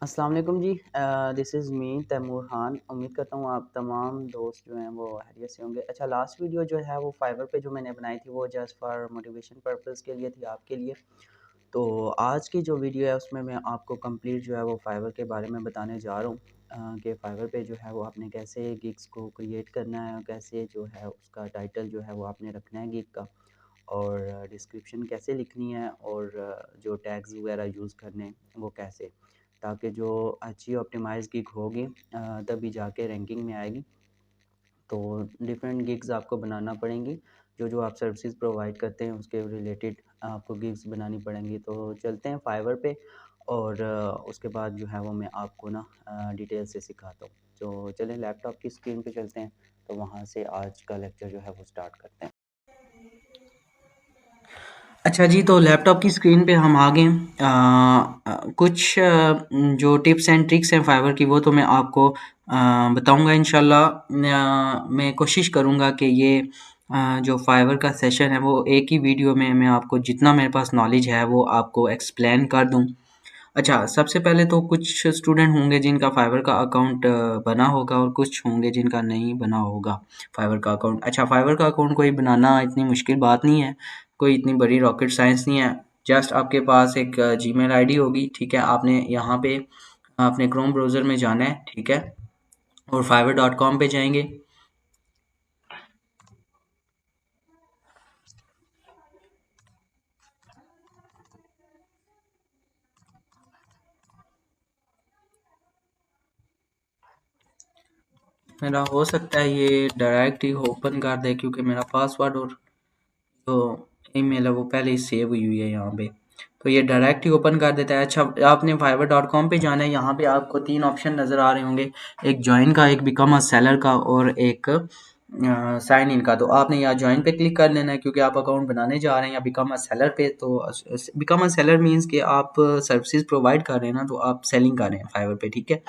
अस्सलाम वालेकुम जी। This is me Taimur Khan. उम्मीद करता हूँ आप तमाम दोस्त जो हैं वो खैरियत से होंगे। अच्छा, लास्ट वीडियो जो है वो फाइवर पे जो मैंने बनाई थी वो जस्ट फॉर मोटिवेशन पर्पस के लिए थी, आपके लिए। तो आज की जो वीडियो है उसमें मैं आपको कंप्लीट जो है वो फाइवर के बारे में बताने जा रहा हूँ कि फाइवर पे जो है वो आपने कैसे गिग्स को क्रिएट करना है, कैसे जो है उसका टाइटल जो है वो आपने रखना है गिग का, और डिस्क्रिप्शन कैसे लिखनी है, और जो टैग्स वगैरह यूज़ करने हैं वो कैसे, ताकि जो अच्छी ऑप्टिमाइज़ गिग होगी तभी जाके रैंकिंग में आएगी। तो डिफरेंट गिग्स आपको बनाना पड़ेंगी, जो आप सर्विसेज प्रोवाइड करते हैं उसके रिलेटेड आपको गिग्स बनानी पड़ेंगी। तो चलते हैं फाइवर पे, और उसके बाद जो है वो मैं आपको ना डिटेल से सिखाता हूँ। तो चलें लैपटॉप की स्क्रीन पे चलते हैं, तो वहाँ से आज का लेक्चर जो है वो स्टार्ट करते हैं। अच्छा जी, तो लैपटॉप की स्क्रीन पे हम आ गए हैं। कुछ जो टिप्स एंड ट्रिक्स हैं फाइवर की वो तो मैं आपको बताऊंगा इंशाल्लाह। मैं कोशिश करूंगा कि ये जो फाइवर का सेशन है वो एक ही वीडियो में मैं आपको जितना मेरे पास नॉलेज है वो आपको एक्सप्लेन कर दूं। अच्छा, सबसे पहले तो कुछ स्टूडेंट होंगे जिनका फाइवर का अकाउंट बना होगा और कुछ होंगे जिनका नहीं बना होगा फाइवर का अकाउंट। अच्छा, फाइवर का अकाउंट कोई बनाना इतनी मुश्किल बात नहीं है, कोई इतनी बड़ी रॉकेट साइंस नहीं है। जस्ट आपके पास एक जीमेल आईडी होगी, ठीक है। आपने यहाँ पे अपने क्रोम ब्राउज़र में जाना है, ठीक है, और fiverr.com पे जाएंगे। मेरा हो सकता है ये डायरेक्ट ही ओपन कर दे क्योंकि मेरा पासवर्ड और जो ईमेल है वो पहले ही सेव हुई हुई है यहाँ पे, तो ये डायरेक्ट ही ओपन कर देता है। अच्छा, आपने fiverr.com पे जाना है। यहाँ पे आपको तीन ऑप्शन नज़र आ रहे होंगे, एक ज्वाइन का, एक बिकम अ सेलर का और एक साइन इन का। तो आपने यहाँ ज्वाइन पे क्लिक कर लेना है क्योंकि आप अकाउंट बनाने जा रहे हैं, या बिकम अ सेलर पे। तो बिकम अ सेलर मीन्स कि आप सर्विसेज प्रोवाइड कर रहे हैं ना, तो आप सेलिंग कर रहे हैं फाइवर पे, ठीक है।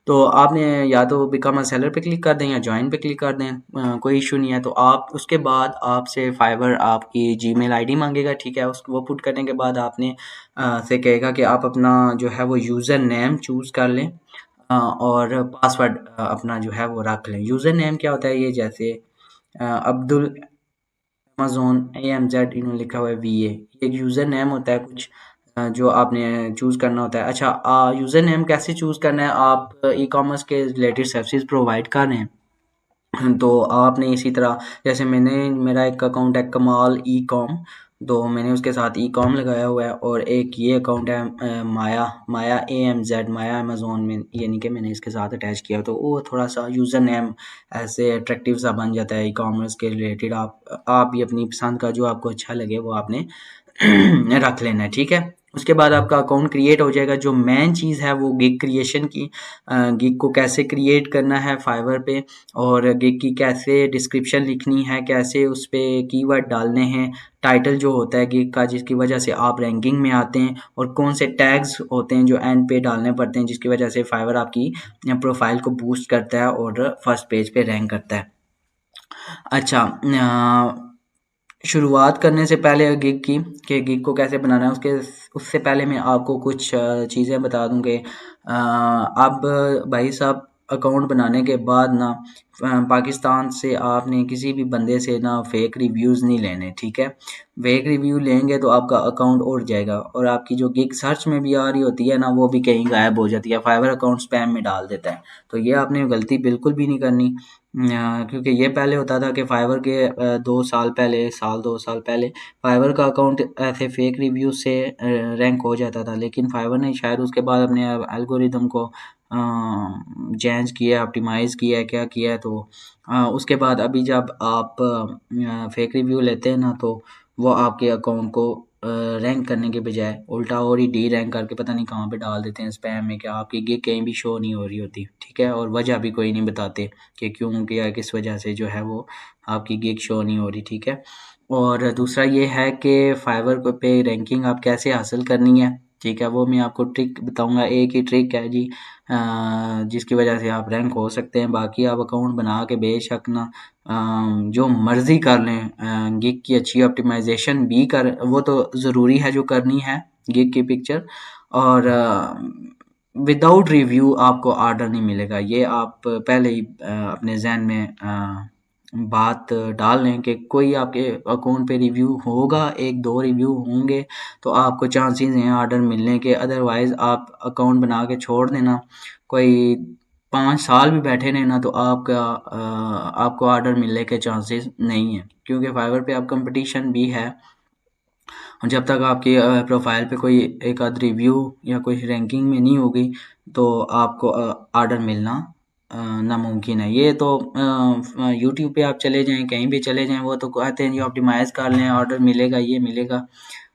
तो आपने या तो बिकम अ सेलर पे क्लिक कर दें या जॉइन पे क्लिक कर दें, कोई इशू नहीं है। तो आप उसके बाद आपसे फाइवर आपकी जीमेल आईडी मांगेगा, ठीक है। उसको वो पुट करने के बाद आपने से कहेगा कि आप अपना जो है वो यूज़र नेम चूज़ कर लें, और पासवर्ड अपना जो है वो रख लें। यूज़र नेम क्या होता है, ये जैसे अब्दुल अमेज़न AMZ इन्होंने लिखा हुआ है VA, एक यूज़र नेम होता है कुछ जो आपने चूज़ करना होता है। अच्छा, यूज़र नेम कैसे चूज़ करना है, आप ई कॉमर्स के रिलेटेड सर्विसेज प्रोवाइड कर रहे हैं तो आपने इसी तरह, जैसे मेरा एक अकाउंट है कमाल ई कॉम, तो मैंने उसके साथ ई कॉम लगाया हुआ है। और एक ये अकाउंट है माया माया AMZ, माया अमेज़न में, यानी कि मैंने इसके साथ अटैच किया, तो वो थोड़ा सा यूज़र नेम ऐसे अट्रैक्टिव सा बन जाता है। ई कॉमर्स के रिलेटेड आप भी अपनी पसंद का जो आपको अच्छा लगे वो आपने रख लेना है, ठीक है। उसके बाद आपका अकाउंट क्रिएट हो जाएगा। जो मेन चीज़ है वो गिग क्रिएशन की, गिग को कैसे क्रिएट करना है फाइवर पे, और गिग की कैसे डिस्क्रिप्शन लिखनी है, कैसे उस पे कीवर्ड डालने हैं, टाइटल जो होता है गिग का जिसकी वजह से आप रैंकिंग में आते हैं, और कौन से टैग्स होते हैं जो एंड पे डालने पड़ते हैं जिसकी वजह से फाइवर आपकी प्रोफाइल को बूस्ट करता है और फर्स्ट पेज पे रैंक करता है। अच्छा, शुरुआत करने से पहले गिग की, कि गिग को कैसे बनाना है, उसके उससे पहले मैं आपको कुछ चीज़ें बता दूं कि अब भाई साहब अकाउंट बनाने के बाद ना पाकिस्तान से आपने किसी भी बंदे से ना फेक रिव्यूज़ नहीं लेने, ठीक है। फेक रिव्यू लेंगे तो आपका अकाउंट उड़ जाएगा, और आपकी जो गिग सर्च में भी आ रही होती है ना वो भी कहीं गायब हो जाती है, फाइवर अकाउंट स्पैम में डाल देता है। तो ये आपने गलती बिल्कुल भी नहीं करनी, क्योंकि ये पहले होता था कि फाइवर के 2 साल पहले, साल 2 साल पहले फाइवर का अकाउंट ऐसे फेक रिव्यू से रैंक हो जाता था, लेकिन फाइवर ने शायद उसके बाद अपने एल्गोरिदम को चेंज किया, ऑप्टिमाइज़ किया है, क्या किया है। तो उसके बाद अभी जब आप फेक रिव्यू लेते हैं ना, तो वो आपके अकाउंट को रैंक करने के बजाय उल्टा और ही डी रैंक करके पता नहीं कहाँ पे डाल देते हैं स्पैम में, कि आपकी गिग कहीं भी शो नहीं हो रही होती, ठीक है, और वजह भी कोई नहीं बताते कि क्यों, क्या, किस वजह से जो है वो आपकी गिग शो नहीं हो रही, ठीक है। और दूसरा ये है कि फाइवर पे रैंकिंग आप कैसे हासिल करनी है, ठीक है, वो मैं आपको ट्रिक बताऊंगा। एक ही ट्रिक है जी, जिसकी वजह से आप रैंक हो सकते हैं। बाकी आप अकाउंट बना के बेशक ना जो मर्जी कर लें, गिग की अच्छी ऑप्टिमाइजेशन भी कर, वो तो ज़रूरी है जो करनी है गिग की पिक्चर, और विदाउट रिव्यू आपको ऑर्डर नहीं मिलेगा। ये आप पहले ही अपने जहन में बात डाल लें कि कोई आपके अकाउंट पे रिव्यू होगा, एक दो रिव्यू होंगे तो आपको चांसेस हैं ऑर्डर मिलने के। अदरवाइज आप अकाउंट बना के छोड़ देना, कोई 5 साल भी बैठे रहना तो आपको ऑर्डर मिलने के चांसेस नहीं है, क्योंकि फाइवर पे अब कंपटीशन भी है। और जब तक आपकी प्रोफाइल पे कोई एक आध रिव्यू या कोई रैंकिंग में नहीं होगी तो आपको ऑर्डर मिलना नामुमकिन है। ये तो यूट्यूब पे आप चले जाएं, कहीं भी चले जाएं, वो तो कहते हैं जी ऑप्टिमाइज़ कर लें ऑर्डर मिलेगा, ये मिलेगा।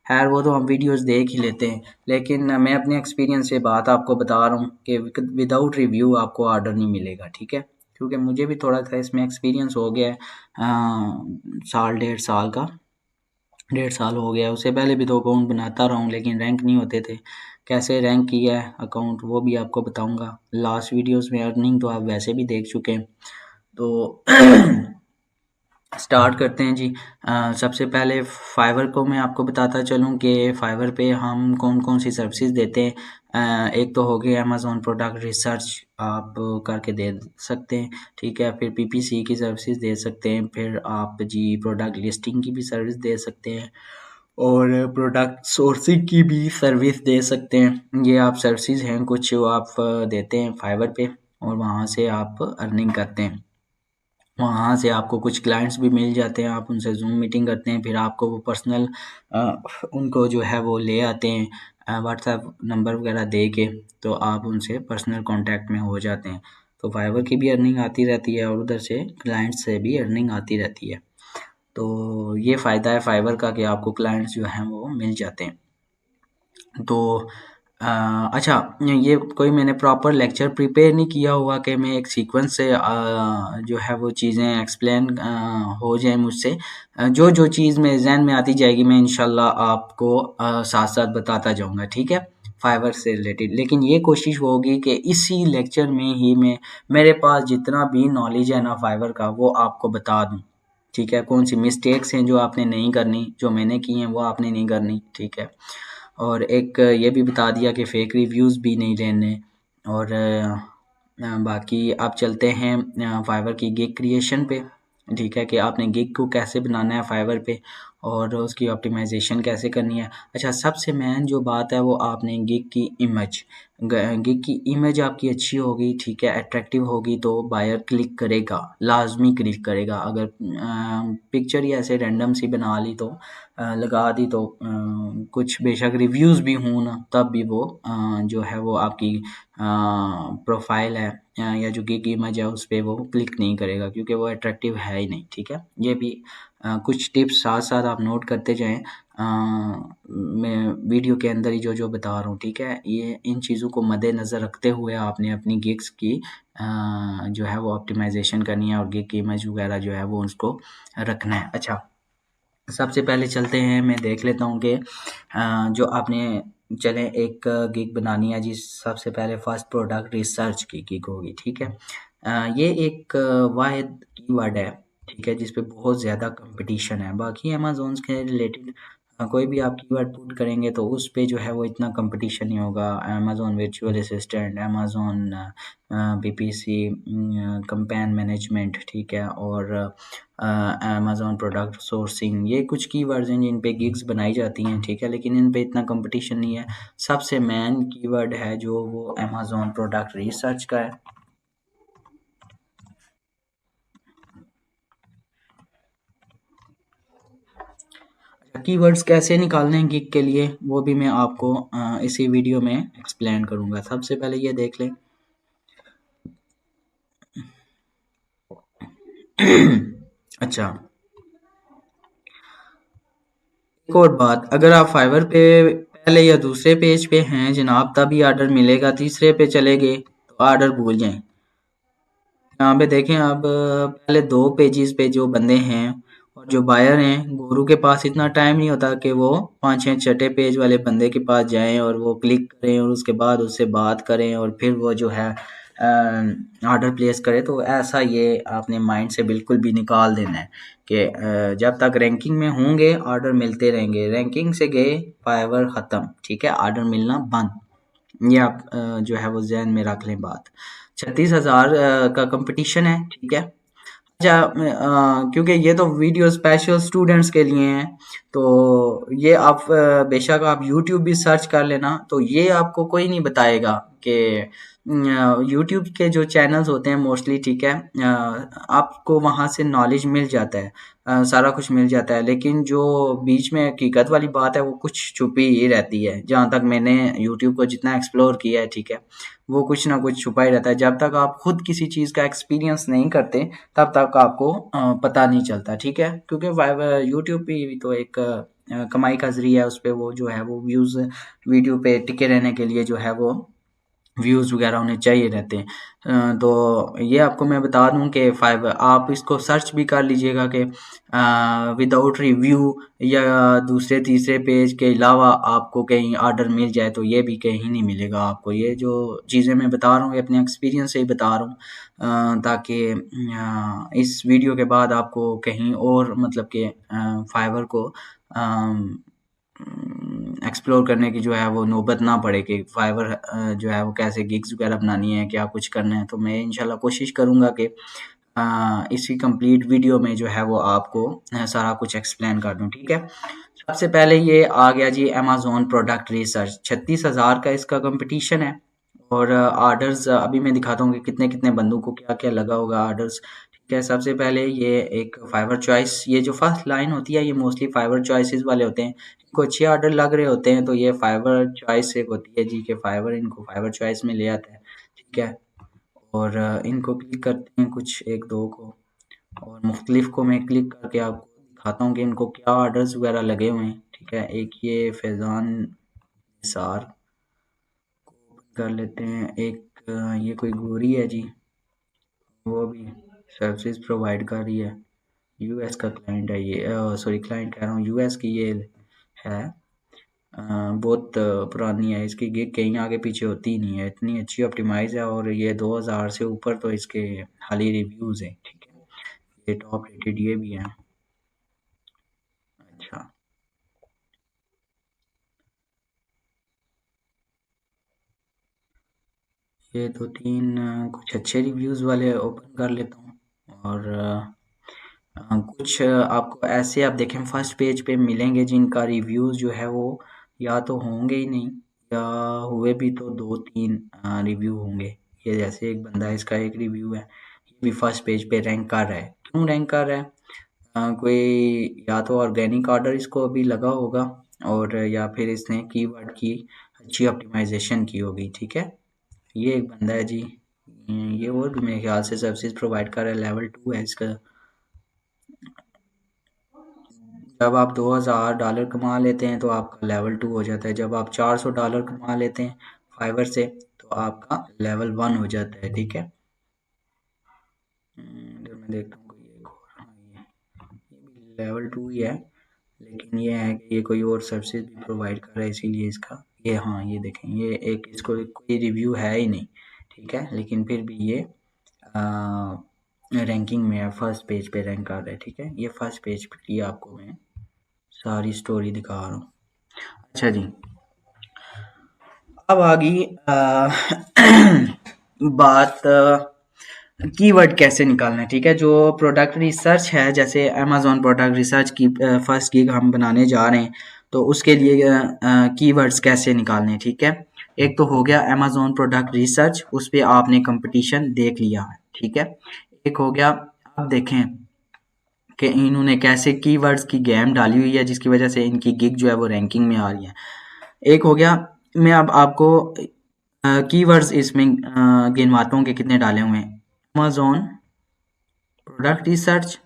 खैर वो तो हम वीडियोस देख ही लेते हैं, लेकिन मैं अपने एक्सपीरियंस से बात आपको बता रहा हूँ कि विदाउट रिव्यू आपको ऑर्डर नहीं मिलेगा, ठीक है। क्योंकि मुझे भी थोड़ा सा इसमें एक्सपीरियंस हो गया है, साल 1.5 साल का, 1.5 साल हो गया है। उससे पहले भी तो अकाउंट बनाता रहा हूँ लेकिन रैंक नहीं होते थे। कैसे रैंक किया है अकाउंट वो भी आपको बताऊंगा। लास्ट वीडियोस में अर्निंग तो आप वैसे भी देख चुके हैं, तो स्टार्ट करते हैं जी। सबसे पहले फाइवर को मैं आपको बताता चलूँ कि फाइवर पे हम कौन कौन सी सर्विसेज देते हैं। एक तो हो गया अमेज़ॉन प्रोडक्ट रिसर्च, आप करके दे सकते हैं, ठीक है। फिर पीपीसी की सर्विसेज दे सकते हैं, फिर आप जी प्रोडक्ट लिस्टिंग की भी सर्विस दे सकते हैं और प्रोडक्ट सोर्सिंग की भी सर्विस दे सकते हैं। ये आप सर्विसेज हैं कुछ जो आप देते हैं फाइवर पे और वहाँ से आप अर्निंग करते हैं। वहाँ से आपको कुछ क्लाइंट्स भी मिल जाते हैं, आप उनसे ज़ूम मीटिंग करते हैं, फिर आपको वो पर्सनल उनको जो है वो ले आते हैं व्हाट्सएप नंबर वगैरह दे के, तो आप उनसे पर्सनल कांटेक्ट में हो जाते हैं। तो फाइवर की भी अर्निंग आती रहती है और उधर से क्लाइंट्स से भी अर्निंग आती रहती है। तो ये फ़ायदा है फाइवर का कि आपको क्लाइंट्स जो हैं वो मिल जाते हैं। तो अच्छा, ये कोई मैंने प्रॉपर लेक्चर प्रिपेयर नहीं किया हुआ कि मैं एक सीक्वेंस से जो है वो चीज़ें एक्सप्लेन हो जाए मुझसे। जो जो चीज़ मेरे जहन में आती जाएगी मैं इंशाल्लाह आपको साथ साथ बताता जाऊंगा, ठीक है, फाइवर से रिलेटेड। लेकिन ये कोशिश होगी कि इसी लेक्चर में ही मैं मेरे पास जितना भी नॉलेज है ना फाइवर का वो आपको बता दूं, ठीक है। कौन सी मिस्टेक्स हैं जो आपने नहीं करनी, जो मैंने की हैं वो आपने नहीं करनी, ठीक है। और एक ये भी बता दिया कि फेक रिव्यूज़ भी नहीं लेने। और बाकी आप चलते हैं फाइवर की गिग क्रिएशन पे, ठीक है, कि आपने गिग को कैसे बनाना है फाइवर पे और उसकी ऑप्टिमाइजेशन कैसे करनी है। अच्छा, सबसे मेन जो बात है वो आपने गिग की इमेज, गिग की इमेज आपकी अच्छी होगी, ठीक है, अट्रैक्टिव होगी तो बायर क्लिक करेगा, लाजमी क्लिक करेगा। अगर पिक्चर ही ऐसे रैंडम सी बना ली तो लगा दी तो कुछ बेशक रिव्यूज़ भी हों ना तब भी वो जो है वो आपकी प्रोफाइल है या जो गिग इमेज है उस पे वो क्लिक नहीं करेगा, क्योंकि वो अट्रैक्टिव है ही नहीं, ठीक है। ये भी कुछ टिप्स साथ साथ आप नोट करते जाएं, मैं वीडियो के अंदर ही जो जो बता रहा हूँ, ठीक है। ये इन चीज़ों को मद्देनज़र रखते हुए आपने अपनी गिग्स की जो है वो ऑप्टिमाइजेशन करनी है और गिग की इमेज वगैरह जो है वो उसको रखना है। अच्छा, सबसे पहले चलते हैं, मैं देख लेता हूँ कि जो आपने चलें एक गिग बनानी है जी। सबसे पहले फर्स्ट प्रोडक्ट रिसर्च की गिग होगी, ठीक है। ये एक वाहिद कीवर्ड है, ठीक है, जिस पे बहुत ज़्यादा कंपटीशन है। बाकी अमेज़न के रिलेटेड कोई भी आप कीवर्ड पुट करेंगे तो उस पे जो है वो इतना कंपटीशन नहीं होगा। Amazon virtual assistant, Amazon PPC, campaign management, ठीक है, और अमेज़न प्रोडक्ट सोर्सिंग, ये कुछ कीवर्ड्स हैं जिन पे गिग्स बनाई जाती हैं, ठीक है, लेकिन इन पे इतना कंपटीशन नहीं है। सबसे मेन कीवर्ड है जो वो अमेज़न प्रोडक्ट रिसर्च का है। कीवर्ड्स कैसे निकालने हैं गिग के लिए वो भी मैं आपको इसी वीडियो में एक्सप्लेन करूंगा। सबसे पहले ये देख लें अच्छा, एक और बात, अगर आप फाइवर पे पहले या दूसरे पेज पे हैं जनाब तभी ऑर्डर मिलेगा, तीसरे पे चले गए तो ऑर्डर भूल जाएं। यहाँ पे देखें आप, पहले 2 पेजेस पे जो बंदे हैं और जो बायर हैं, गुरु के पास इतना टाइम नहीं होता कि वो 5 6 छठे पेज वाले बंदे के पास जाएं और वो क्लिक करें और उसके बाद उससे बात करें और फिर वो जो है ऑर्डर प्लेस करे। तो ऐसा ये आपने माइंड से बिल्कुल भी निकाल देना है कि जब तक रैंकिंग में होंगे ऑर्डर मिलते रहेंगे, रैंकिंग से गए फाइवर ख़त्म, ठीक है, ऑर्डर मिलना बंद। ये आप जो है वो ज़हन में रख लें बात। 36,000 का कंपटीशन है, ठीक है? अच्छा क्योंकि ये तो वीडियो स्पेशल स्टूडेंट्स के लिए हैं, तो ये आप बेशक आप यूट्यूब भी सर्च कर लेना, तो ये आपको कोई नहीं बताएगा कि यूट्यूब के जो चैनल्स होते हैं मोस्टली, ठीक है, आपको वहाँ से नॉलेज मिल जाता है, सारा कुछ मिल जाता है, लेकिन जो बीच में हकीकत वाली बात है वो कुछ छुपी ही रहती है। जहाँ तक मैंने यूट्यूब को जितना एक्सप्लोर किया है, ठीक है, वो कुछ ना कुछ छुपा ही रहता है। जब तक आप खुद किसी चीज़ का एक्सपीरियंस नहीं करते तब तक आपको पता नहीं चलता, ठीक है? क्योंकि यूट्यूब भी तो एक कमाई का ज़रिया है, उस पे वो जो है वो व्यूज़ वीडियो पे टिके रहने के लिए जो है वो व्यूज़ वगैरह उन्हें चाहिए रहते हैं। तो ये आपको मैं बता दूँ कि फाइवर आप इसको सर्च भी कर लीजिएगा कि विदाउट रिव्यू या दूसरे तीसरे पेज के अलावा आपको कहीं ऑर्डर मिल जाए, तो ये भी कहीं नहीं मिलेगा आपको। ये जो चीज़ें मैं बता रहा हूँ ये अपने एक्सपीरियंस से ही बता रहा हूँ, ताकि इस वीडियो के बाद आपको कहीं और मतलब कि फाइवर को एक्सप्लोर करने की जो है वो नौबत ना पड़े कि फाइवर जो है वो कैसे गिग्स वगैरह बनानी है, क्या कुछ करना है। तो मैं इंशाल्लाह कोशिश करूँगा कि इसी कंप्लीट वीडियो में जो है वो आपको सारा कुछ एक्सप्लेन कर दूँ, ठीक है? सबसे पहले ये आ गया जी अमेज़न प्रोडक्ट रिसर्च, 36,000 का इसका कॉम्पिटिशन है और ऑर्डर्स अभी मैं दिखाता हूँ कि कितने-कितने बंदों को क्या-क्या लगा होगा ऑर्डर्स, ठीक है? सबसे पहले ये एक फाइवर चॉइस, ये जो फर्स्ट लाइन होती है ये मोस्टली फाइवर चॉइसेस वाले होते हैं। इनको अच्छे ऑर्डर लग रहे होते हैं, तो ये फाइवर चॉइस एक होती है जी कि फाइवर इनको फाइवर चॉइस में ले आता है, ठीक है? और इनको क्लिक करते हैं कुछ 1-2 को, और मुख्तलिफ को मैं क्लिक करके आपको दिखाता हूँ कि इनको क्या ऑर्डर्स वगैरह लगे हुए हैं, ठीक है? एक ये फैज़ान निसार को ओपन कर लेते हैं, एक ये कोई गोरी है जी, वो भी सर्विसेज प्रोवाइड कर रही है, यूएस का क्लाइंट है ये, सॉरी क्लाइंट कह रहा हूँ, यूएस की ये है। बहुत पुरानी है, इसकी गिग कहीं आगे पीछे होती ही नहीं है, इतनी अच्छी ऑप्टिमाइज़ है, और ये 2000 से ऊपर तो इसके हाली रिव्यूज़ हैं, ठीक है? ये टॉप रेटेड ये भी है। अच्छा, ये 2-3 कुछ अच्छे रिव्यूज़ वाले ओपन कर लेता हूँ, और कुछ आपको ऐसे आप देखें फर्स्ट पेज पे मिलेंगे जिनका रिव्यूज़ जो है वो या तो होंगे ही नहीं, या हुए भी तो 2-3 रिव्यू होंगे। ये जैसे एक बंदा है, इसका एक रिव्यू है, ये भी फर्स्ट पेज पे रैंक कर रहा है। क्यों रैंक कर रहा है? कोई या तो ऑर्गेनिक ऑर्डर इसको अभी लगा होगा, और या फिर इसने कीवर्ड की अच्छी ऑप्टिमाइज़ेशन की होगी, ठीक है? ये एक बंदा है जी, ये और भी मेरे ख्याल से सर्विसेज प्रोवाइड कर रहा है, लेवल 2 है इसका। जब आप $2000 कमा लेते हैं तो आपका लेवल 2 हो जाता है, जब आप $400 कमा लेते हैं फाइवर से तो आपका लेवल 1 हो जाता है, ठीक है? इधर मैं देखता हूँ कोई एक और, हाँ ये भी लेवल 2 ही है, लेकिन ये है कि ये कोई और सर्विसेज भी प्रोवाइड कर रहा है, इसीलिए इसका ये, हाँ ये देखें, ये एक इसको कोई रिव्यू है ही नहीं, ठीक है? लेकिन फिर भी ये रैंकिंग में है, फर्स्ट पेज पे रैंक कर रहा है, ठीक है? ये फर्स्ट पेज की आपको मैं सारी स्टोरी दिखा रहा हूँ। अच्छा जी, अब आ गई बात कीवर्ड कैसे निकालना है, ठीक है? जो प्रोडक्ट रिसर्च है, जैसे अमेज़न प्रोडक्ट रिसर्च की फर्स्ट गिग हम बनाने जा रहे हैं, तो उसके लिए कीवर्ड्स कैसे निकालने हैं, ठीक है? एक तो हो गया अमेज़न प्रोडक्ट रिसर्च, उस पे आपने कंपटीशन देख लिया है, ठीक है? एक हो गया, अब देखें कि इन्होंने कैसे कीवर्ड्स की गेम डाली हुई है जिसकी वजह से इनकी गिग जो है वो रैंकिंग में आ रही है। एक हो गया, मैं अब आपको कीवर्ड्स इसमें गिनवाता हूँ कि कितने डाले हुए हैं। अमेज़न प्रोडक्ट रिसर्च,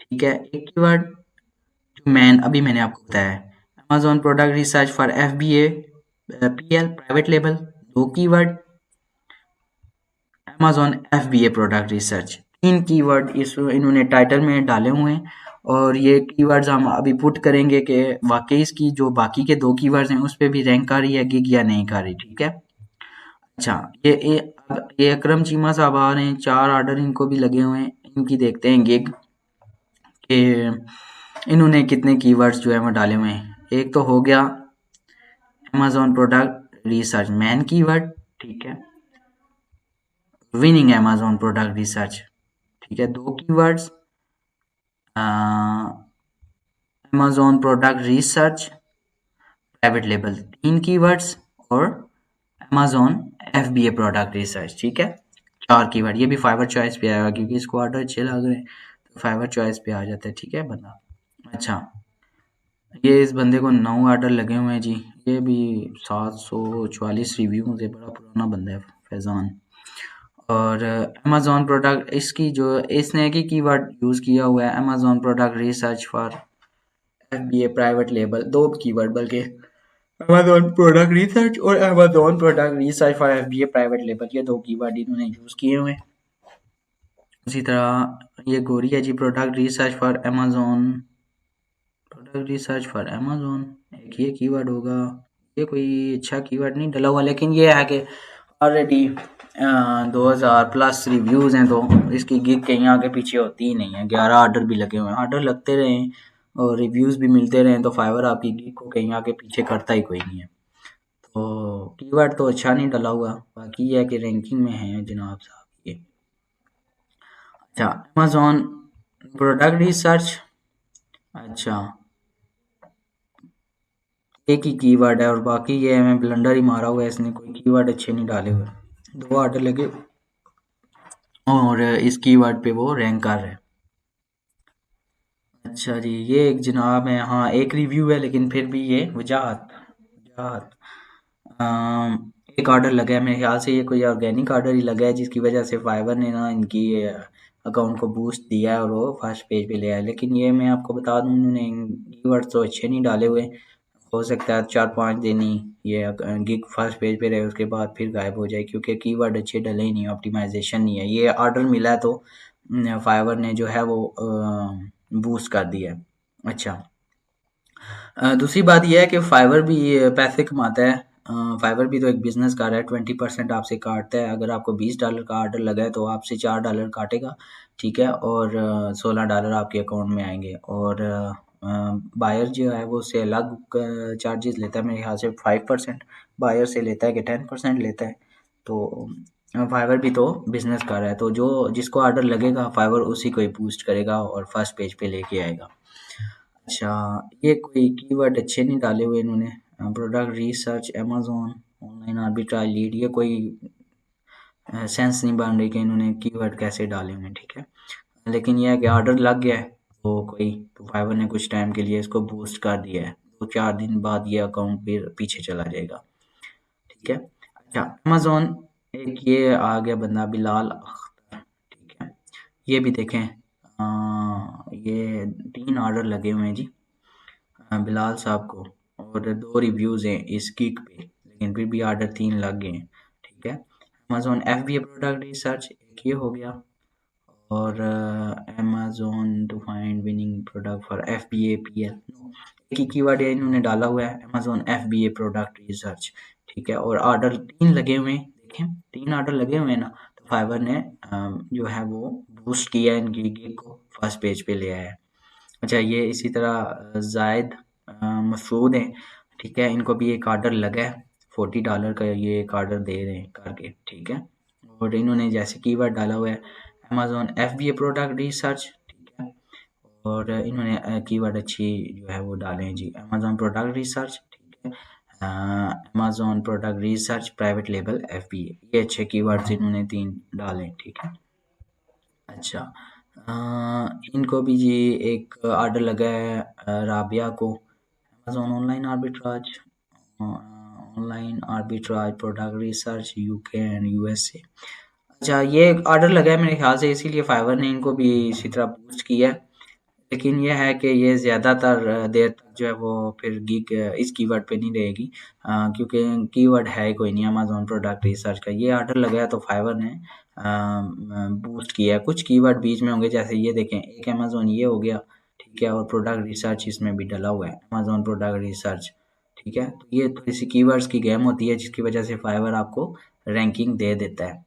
ठीक है, एक कीवर्ड जो मैंने आपको बताया है। Amazon product research for FBA PL private label, दो keyword. Amazon FBA product research, तीन कीवर्ड इस इन्होंने टाइटल में डाले हुए हैं, और ये कीवर्ड्स हम अभी पुट करेंगे कि वाकई इसकी जो बाकी के दो कीवर्ड्स हैं उस पे भी रैंक कर रही है गिग या नहीं कर रही, ठीक है? अच्छा, ये अकरम चीमा साहब आ रहे हैं, 4 ऑर्डर इनको भी लगे हुए हैं, इनकी देखते हैं गिग कि इन्होंने कितने कीवर्ड्स जो है वो डाले हुए हैं। एक तो हो गया Amazon product research man keyword, ठीक है। विनिंग अमेज़न प्रोडक्ट रिसर्च, ठीक है, 2 keywords. Amazon product research private label 3 keywords और अमेज़न एफबीए प्रोडक्ट रिसर्च, ठीक है, 4 कीवर्ड। ये भी फाइवर चॉइस पे आएगा क्योंकि इसको ऑर्डर अच्छे लग रहे हैं तो फाइवर चॉइस पे आ जाता है, ठीक है बंदा। अच्छा, ये इस बंदे को 9 ऑर्डर लगे हुए हैं जी। ये भी 744 रिव्यूज है, बड़ा पुराना बंदा है फैज़ान। और अमेज़न प्रोडक्ट इसकी जो इसने एक ही कीवर्ड यूज़ किया हुआ है, Amazon product research for FBA private label, 2 keyword बल्कि अमेज़न प्रोडक्ट रिसर्च और Amazon product research for FBA private label, ये 2 कीवर्ड इन्होंने यूज़ किए हुए हैं। उसी तरह ये गोरी है जी, product research for Amazon, product research for Amazon, एक ये कीवर्ड होगा। ये कोई अच्छा कीवर्ड नहीं डला हुआ, लेकिन ये है कि ऑलरेडी 2000 प्लस रिव्यूज़ हैं तो इसकी गिग कहीं आगे पीछे होती ही नहीं है। 11 ऑर्डर भी लगे हुए हैं, ऑर्डर लगते रहें और रिव्यूज़ भी मिलते रहें तो फाइवर आपकी गिग को कहीं आगे पीछे करता ही कोई नहीं है। तो कीवर्ड तो अच्छा नहीं डला हुआ, बाकी ये है कि रैंकिंग में है जनाब साहब ये। अच्छा, अमेज़न प्रोडक्ट रिसर्च, अच्छा एक ही कीवर्ड है और बाकी ये हमें ब्लंडर ही मारा हुआ है इसने, कोई कीवर्ड अच्छे नहीं डाले हुए। 2 ऑर्डर लगे और इस कीवर्ड पे वो रैंक कर रहे हैं। अच्छा जी, ये एक जनाब है, हाँ एक रिव्यू है लेकिन फिर भी ये वजाहत वजाहत एक ऑर्डर लगा है, मेरे ख्याल से ये कोई ऑर्गेनिक ऑर्डर ही लगा है जिसकी वजह से फाइवर ने ना इनकी अकाउंट को बूस्ट दिया है और वो फर्स्ट पेज पे ले आया। लेकिन ये मैं आपको बता दूं, उन्होंने कीवर्ड तो अच्छे नहीं डाले हुए। हो सकता है 4-5 दिन ही ये गिग फर्स्ट पेज पे रहे, उसके बाद फिर गायब हो जाए क्योंकि कीवर्ड अच्छे डले ही नहीं, ऑप्टिमाइजेशन नहीं है। ये ऑर्डर मिला है तो फाइवर ने जो है वो बूस्ट कर दिया है। अच्छा, दूसरी बात ये है कि फाइवर भी पैसे कमाता है। फाइवर भी तो एक बिजनेस कर रहा है, 20% आपसे काटता है। अगर आपको $20 का ऑर्डर लगा है तो आपसे $4 काटेगा, ठीक है, और $16 आपके अकाउंट में आएंगे। और बायर जो है वो उससे अलग चार्जेस लेता है, मेरे ख्याल से 5% बायर से लेता है कि 10% लेता है। तो फाइवर भी तो बिजनेस कर रहा है, तो जो जिसको ऑर्डर लगेगा फाइवर उसी को ही बूस्ट करेगा और फर्स्ट पेज पे लेके आएगा। अच्छा, ये कोई कीवर्ड अच्छे नहीं डाले हुए इन्होंने, product research Amazon online arbitrage lead, ये कोई सेंस नहीं बन रही कि इन्होंने कीवर्ड कैसे डाले हुए हैं, ठीक है। लेकिन यह है कि ऑर्डर लग गया है तो कोई तो फाइवर ने कुछ टाइम के लिए इसको बूस्ट कर दिया है, 2-4 दिन बाद ये अकाउंट फिर पीछे चला जाएगा, ठीक है। अच्छा, अमेज़न एक ये आ गया बंदा बिलाल अख्तर, ठीक है, ये भी देखें, ये 3 ऑर्डर लगे हुए हैं जी बिलाल साहब को और 2 रिव्यूज़ हैं इस गिग पे, लेकिन फिर भी ऑर्डर 3 लग गए हैं, ठीक है। अमेज़न एफबीए प्रोडक्ट रिसर्च एक ये हो गया और Amazon to find winning product for FBA PL, एक ही कीवर्ड है इन्होंने डाला हुआ है, अमेज़न एफबीए प्रोडक्ट रिसर्च, ठीक है, और ऑर्डर 3 लगे हुए हैं। देखें 3 ऑर्डर लगे हुए हैं ना, तो फाइवर ने जो है वो बूस्ट किया है इनकी गिग को, फर्स्ट पेज पे ले आया है। अच्छा, ये इसी तरह जायद मसूद हैं, ठीक है, इनको भी एक ऑर्डर लगा है $40 का, ये एक ऑर्डर दे रहे हैं करके, ठीक है। और इन्होंने जैसे कीवर्ड डाला हुआ है अमेज़न एफबीए प्रोडक्ट रिसर्च, ठीक है, और इन्होंने कीवर्ड अच्छी जो है वो डाले हैं जी, अमेज़न प्रोडक्ट रिसर्च, ठीक है, Amazon product research private label FBA, ये अच्छे कीवर्ड्स इन्होंने 3 डाले हैं, ठीक है। अच्छा, इनको भी जी एक ऑर्डर लगा है राबिया को, Amazon online arbitrage product research UK and USA. अच्छा, ये एक ऑर्डर लगा है मेरे ख्याल से, इसीलिए फाइवर ने इनको भी इसी तरह बूस्ट किया है। लेकिन ये है कि ये ज़्यादातर देर तक जो है वो फिर गिग इस कीवर्ड पे नहीं रहेगी, क्योंकि कीवर्ड है ही कोई नहीं अमेज़न प्रोडक्ट रिसर्च का। ये ऑर्डर लगाया तो फाइवर ने बूस्ट किया है। कुछ कीवर्ड बीच में होंगे, जैसे ये देखें एक अमेज़न ये हो गया, ठीक है, और प्रोडक्ट रिसर्च इसमें भी डला हुआ है, अमेज़न प्रोडक्ट रिसर्च, ठीक है। तो ये थोड़ी सी कीवर्ड्स की गेम होती है जिसकी वजह से फाइवर आपको रैंकिंग दे देता है।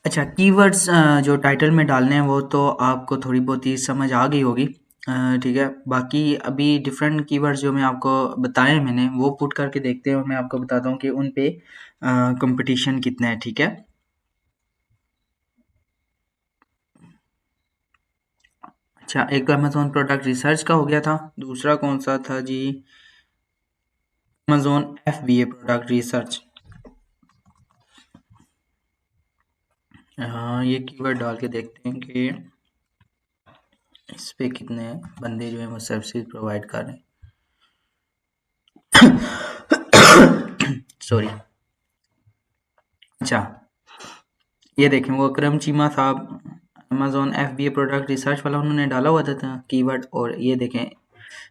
अच्छा, कीवर्ड्स जो टाइटल में डालने हैं वो तो आपको थोड़ी बहुत ही समझ आ गई होगी। ठीक है, बाकी अभी डिफरेंट कीवर्ड्स जो मैं आपको बताए मैंने वो पुट करके देखते हैं और मैं आपको बताता हूँ कि उन पे कंपटीशन कितना है। ठीक है, अच्छा, एक तो अमेजोन प्रोडक्ट रिसर्च का हो गया था, दूसरा कौन सा था जी? Amazon FBA product research. हाँ, ये कीवर्ड डाल के देखते हैं कि इस पे कितने बंदे जो है वो सर्विसेज प्रोवाइड कर रहे हैं। सॉरी। अच्छा, ये देखें, वो अकरम चीमा साहब, अमेजोन FBA प्रोडक्ट रिसर्च वाला, उन्होंने डाला हुआ था कीवर्ड। और ये देखें,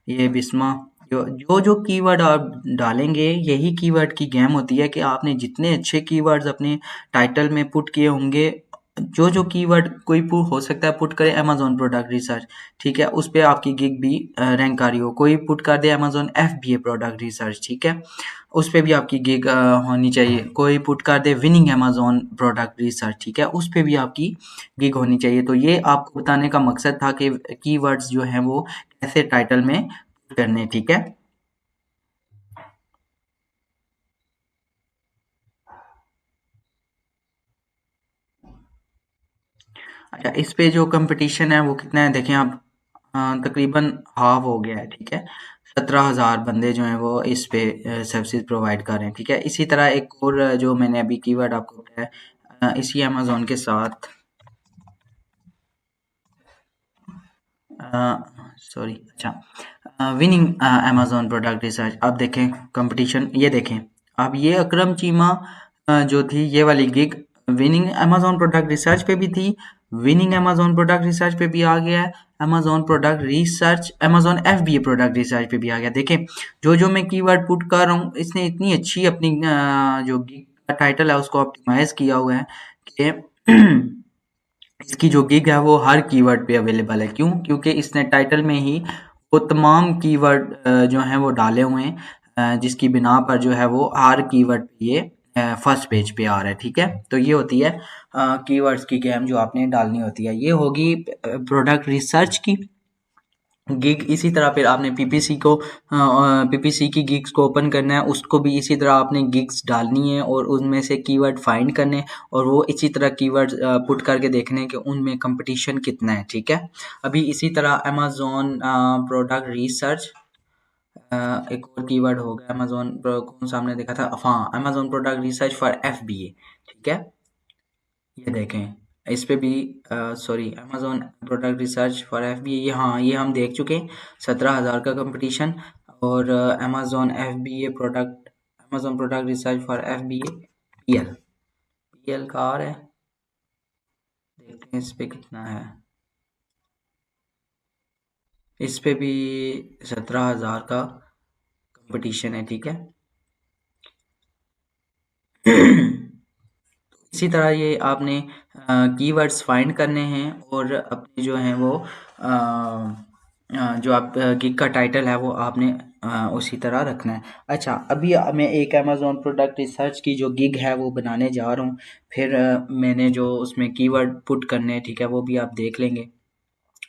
ये बिस्मा, जो कीवर्ड आप डालेंगे यही कीवर्ड की गेम होती है कि आपने जितने अच्छे कीवर्ड्स अपने टाइटल में पुट किए होंगे, जो कीवर्ड कोई हो सकता है पुट करे अमेजोन प्रोडक्ट रिसर्च, ठीक है, उस पे आपकी गिग भी रैंक आ रही हो। कोई पुट कर दे अमेजोन FBA प्रोडक्ट रिसर्च, ठीक है, उस पे भी आपकी गिग होनी चाहिए। कोई पुट कर दे विनिंग अमेजोन प्रोडक्ट रिसर्च, ठीक है, उस पे भी आपकी गिग होनी चाहिए। तो ये आपको बताने का मकसद था कि कीवर्ड्स जो हैं वो कैसे टाइटल में करने। ठीक है, अच्छा, इस पे जो कंपटीशन है वो कितना है देखें आप, तकरीबन हाफ हो गया है। ठीक है, 17,000 बंदे जो हैं वो इस पे सर्विसेज प्रोवाइड कर रहे हैं। ठीक है, इसी तरह एक और जो मैंने अभी कीवर्ड आपको बताया, इसी अमेजोन के साथ, सॉरी, अच्छा, विनिंग अमेजोन प्रोडक्ट रिसर्च। आप देखें कंपटीशन, ये देखें, अब ये अकरम चीमा जो थी ये वाली gig winning Amazon product research पे भी थी, विनिंग अमेजोन प्रोडक्ट रिसर्च पे भी आ गया है, Amazon product research, Amazon FBA product research पे भी आ गया। देखें, जो मैं कीवर्ड पुट कर रहा हूँ, इसने इतनी अच्छी अपनी जो गिग का टाइटल है उसको ऑप्टिमाइज किया हुआ है कि इसकी जो गिग है वो हर कीवर्ड पे अवेलेबल है। क्यों? क्योंकि इसने टाइटल में ही वो तमाम कीवर्ड जो हैं वो डाले हुए हैं, जिसकी बिना पर जो है वो हर कीवर्ड पे ये फर्स्ट पेज पे आ रहा है। ठीक है, तो ये होती है कीवर्ड्स की गेम जो आपने डालनी होती है। ये होगी प्रोडक्ट रिसर्च की गिग। इसी तरह फिर आपने PPC की गिग्स को ओपन करना है, उसको भी इसी तरह आपने गिग्स डालनी है और उनमें से कीवर्ड फाइंड करने, और वो इसी तरह कीवर्ड पुट करके देखने कि उनमें कंपटीशन कितना है। ठीक है, अभी इसी तरह अमेजोन प्रोडक्ट रिसर्च, एक और कीवर्ड हो गया अमेजोन, कौन सा हमने देखा था, हाँ, Amazon product research for FBA। ठीक है, ये देखें, इस पे भी sorry, Amazon product research for FBA, ये, हाँ, ये हम देख चुके हैं, 17,000 का कंपटीशन। और Amazon product research for FBA PL का आ रहा है, देखते हैं इस पे कितना है। इस पे भी 17,000 का कंपटीशन है। ठीक है। इसी तरह ये आपने कीवर्ड्स फाइंड करने हैं और अपने जो हैं वो जो आप गिग का टाइटल है वो आपने उसी तरह रखना है। अच्छा, अभी मैं एक अमेजोन प्रोडक्ट रिसर्च की जो गिग है वो बनाने जा रहा हूँ, फिर मैंने जो उसमें कीवर्ड पुट करने हैं, ठीक है, वो भी आप देख लेंगे।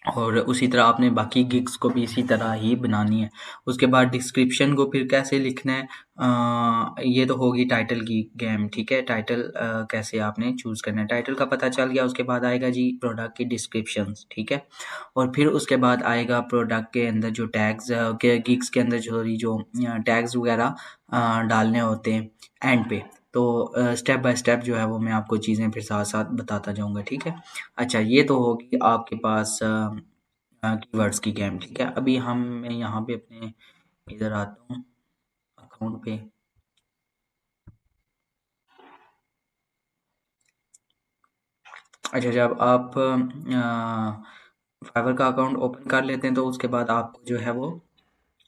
और उसी तरह आपने बाकी गिग्स को भी इसी तरह ही बनानी है। उसके बाद डिस्क्रिप्शन को फिर कैसे लिखना है, ये तो होगी टाइटल की गेम। ठीक है, टाइटल कैसे आपने चूज़ करना है, टाइटल का पता चल गया। उसके बाद आएगा जी प्रोडक्ट की डिस्क्रिप्शंस, ठीक है, और फिर उसके बाद आएगा प्रोडक्ट के अंदर जो टैग्स के गिग्स के अंदर जो टैग्स वगैरह डालने होते हैं एंड पे। तो स्टेप बाय स्टेप जो है वो मैं आपको चीज़ें फिर साथ साथ बताता जाऊँगा। ठीक है, अच्छा, ये तो होगी आपके पास कीवर्ड्स की गेम। ठीक है, अभी मैं यहाँ पे अपने इधर आता हूँ अकाउंट पे। अच्छा, जब आप फाइवर का अकाउंट ओपन कर लेते हैं तो उसके बाद आपको जो है वो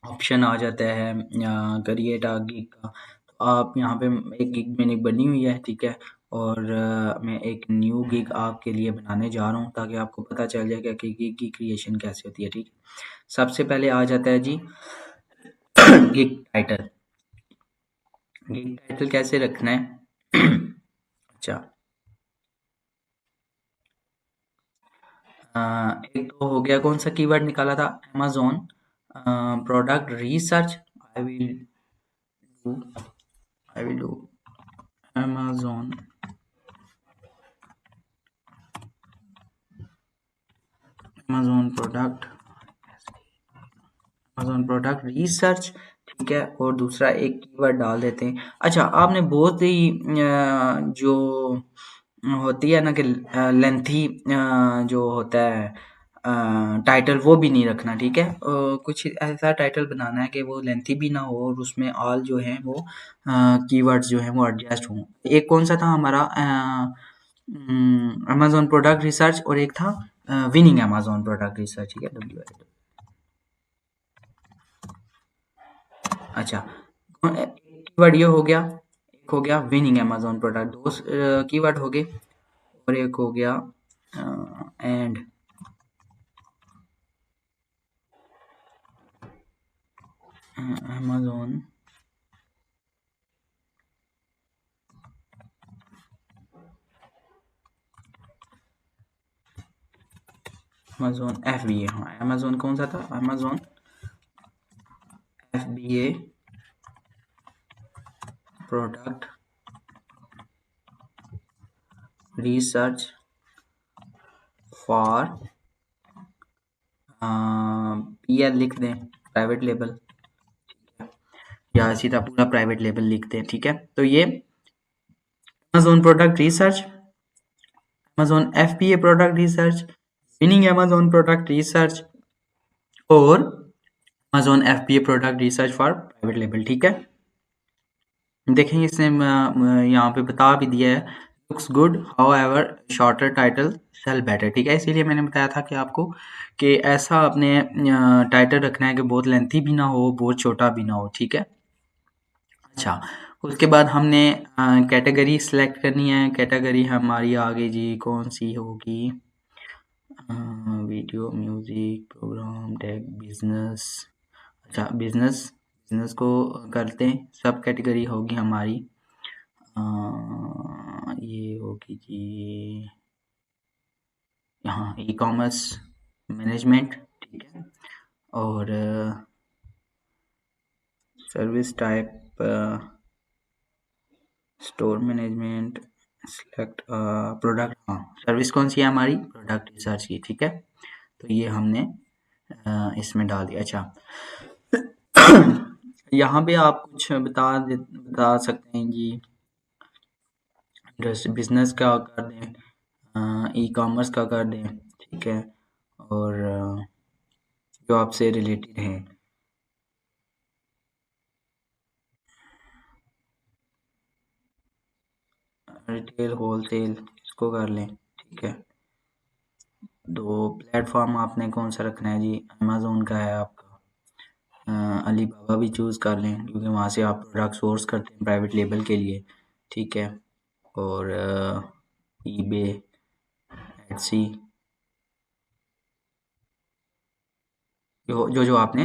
ऑप्शन आ जाता है क्रिएट अ गिग का। तो आप यहाँ पे, एक गिग मैंने बनी हुई है, ठीक है, और मैं एक न्यू गिग आपके लिए बनाने जा रहा हूँ ताकि आपको पता चल जाएगा कि गिग की क्रिएशन कैसे होती है। ठीक है, सबसे पहले आ जाता है जी गिग टाइटल। गिग टाइटल कैसे रखना है? अच्छा, एक तो हो गया, कौन सा कीवर्ड निकाला था, Amazon product research. I will do I will do Amazon Amazon product Amazon product research, ठीक है। और दूसरा एक कीवर्ड डाल देते हैं। अच्छा, आपने बहुत ही जो होती है ना कि लेंथी जो होता है टाइटल, वो भी नहीं रखना, ठीक है। कुछ ऐसा टाइटल बनाना है कि वो लेंथी भी ना हो और उसमें ऑल जो है वो कीवर्ड्स जो हैं वो एडजस्ट हों। एक कौन सा था हमारा, अमेज़न प्रोडक्ट रिसर्च, और एक था विनिंग अमेज़न प्रोडक्ट रिसर्च, ठीक है, WI। अच्छा, कीवर्ड ये हो गया, एक हो गया विनिंग अमेज़न प्रोडक्ट, दो कीवर्ड हो गए। और एक हो गया एंड अमेज़न अमेज़न FBA। हाँ, अमेज़न कौन सा था, Amazon FBA product research for PL लिख दें, प्राइवेट लेबल, या सीधा पूरा प्राइवेट लेबल लिखते हैं, ठीक है। तो ये Amazon product research, Amazon FBA product research, winning Amazon product research, और Amazon FBA product research for private label, ठीक है। देखेंगे इसने यहाँ पे बता भी दिया है, looks good however shorter title sell better, ठीक है। इसीलिए मैंने बताया था कि आपको कि ऐसा अपने टाइटल रखना है कि बहुत लेंथी भी ना हो, बहुत छोटा भी ना हो, ठीक है। अच्छा, उसके बाद हमने कैटेगरी सिलेक्ट करनी है। कैटेगरी हमारी आगे जी कौन सी होगी, video, music, program, tech, business. अच्छा, बिजनेस, बिजनेस को करते हैं, सब कैटेगरी होगी हमारी ये होगी जी यहाँ ई कॉमर्स मैनेजमेंट, ठीक है। और service type store management, select product, हाँ सर्विस कौन सी है हमारी, प्रोडक्ट रिसर्च की, ठीक है। तो ये हमने इसमें डाल दिया। अच्छा, यहाँ पे आप कुछ बता सकते हैं जी, जैसे बिजनेस का कर दें, ई कॉमर्स का कर दें, ठीक है। और जो आपसे रिलेटेड हैं, रिटेल, होलसेल, इसको कर लें, ठीक है। तो प्लेटफॉर्म आपने कौन सा रखना है जी, अमेज़न का है आपका, अलीबाबा भी चूज़ कर लें क्योंकि वहाँ से आप प्रोडक्ट सोर्स करते हैं प्राइवेट लेबल के लिए, ठीक है। और ईबे, एटसी, जो आपने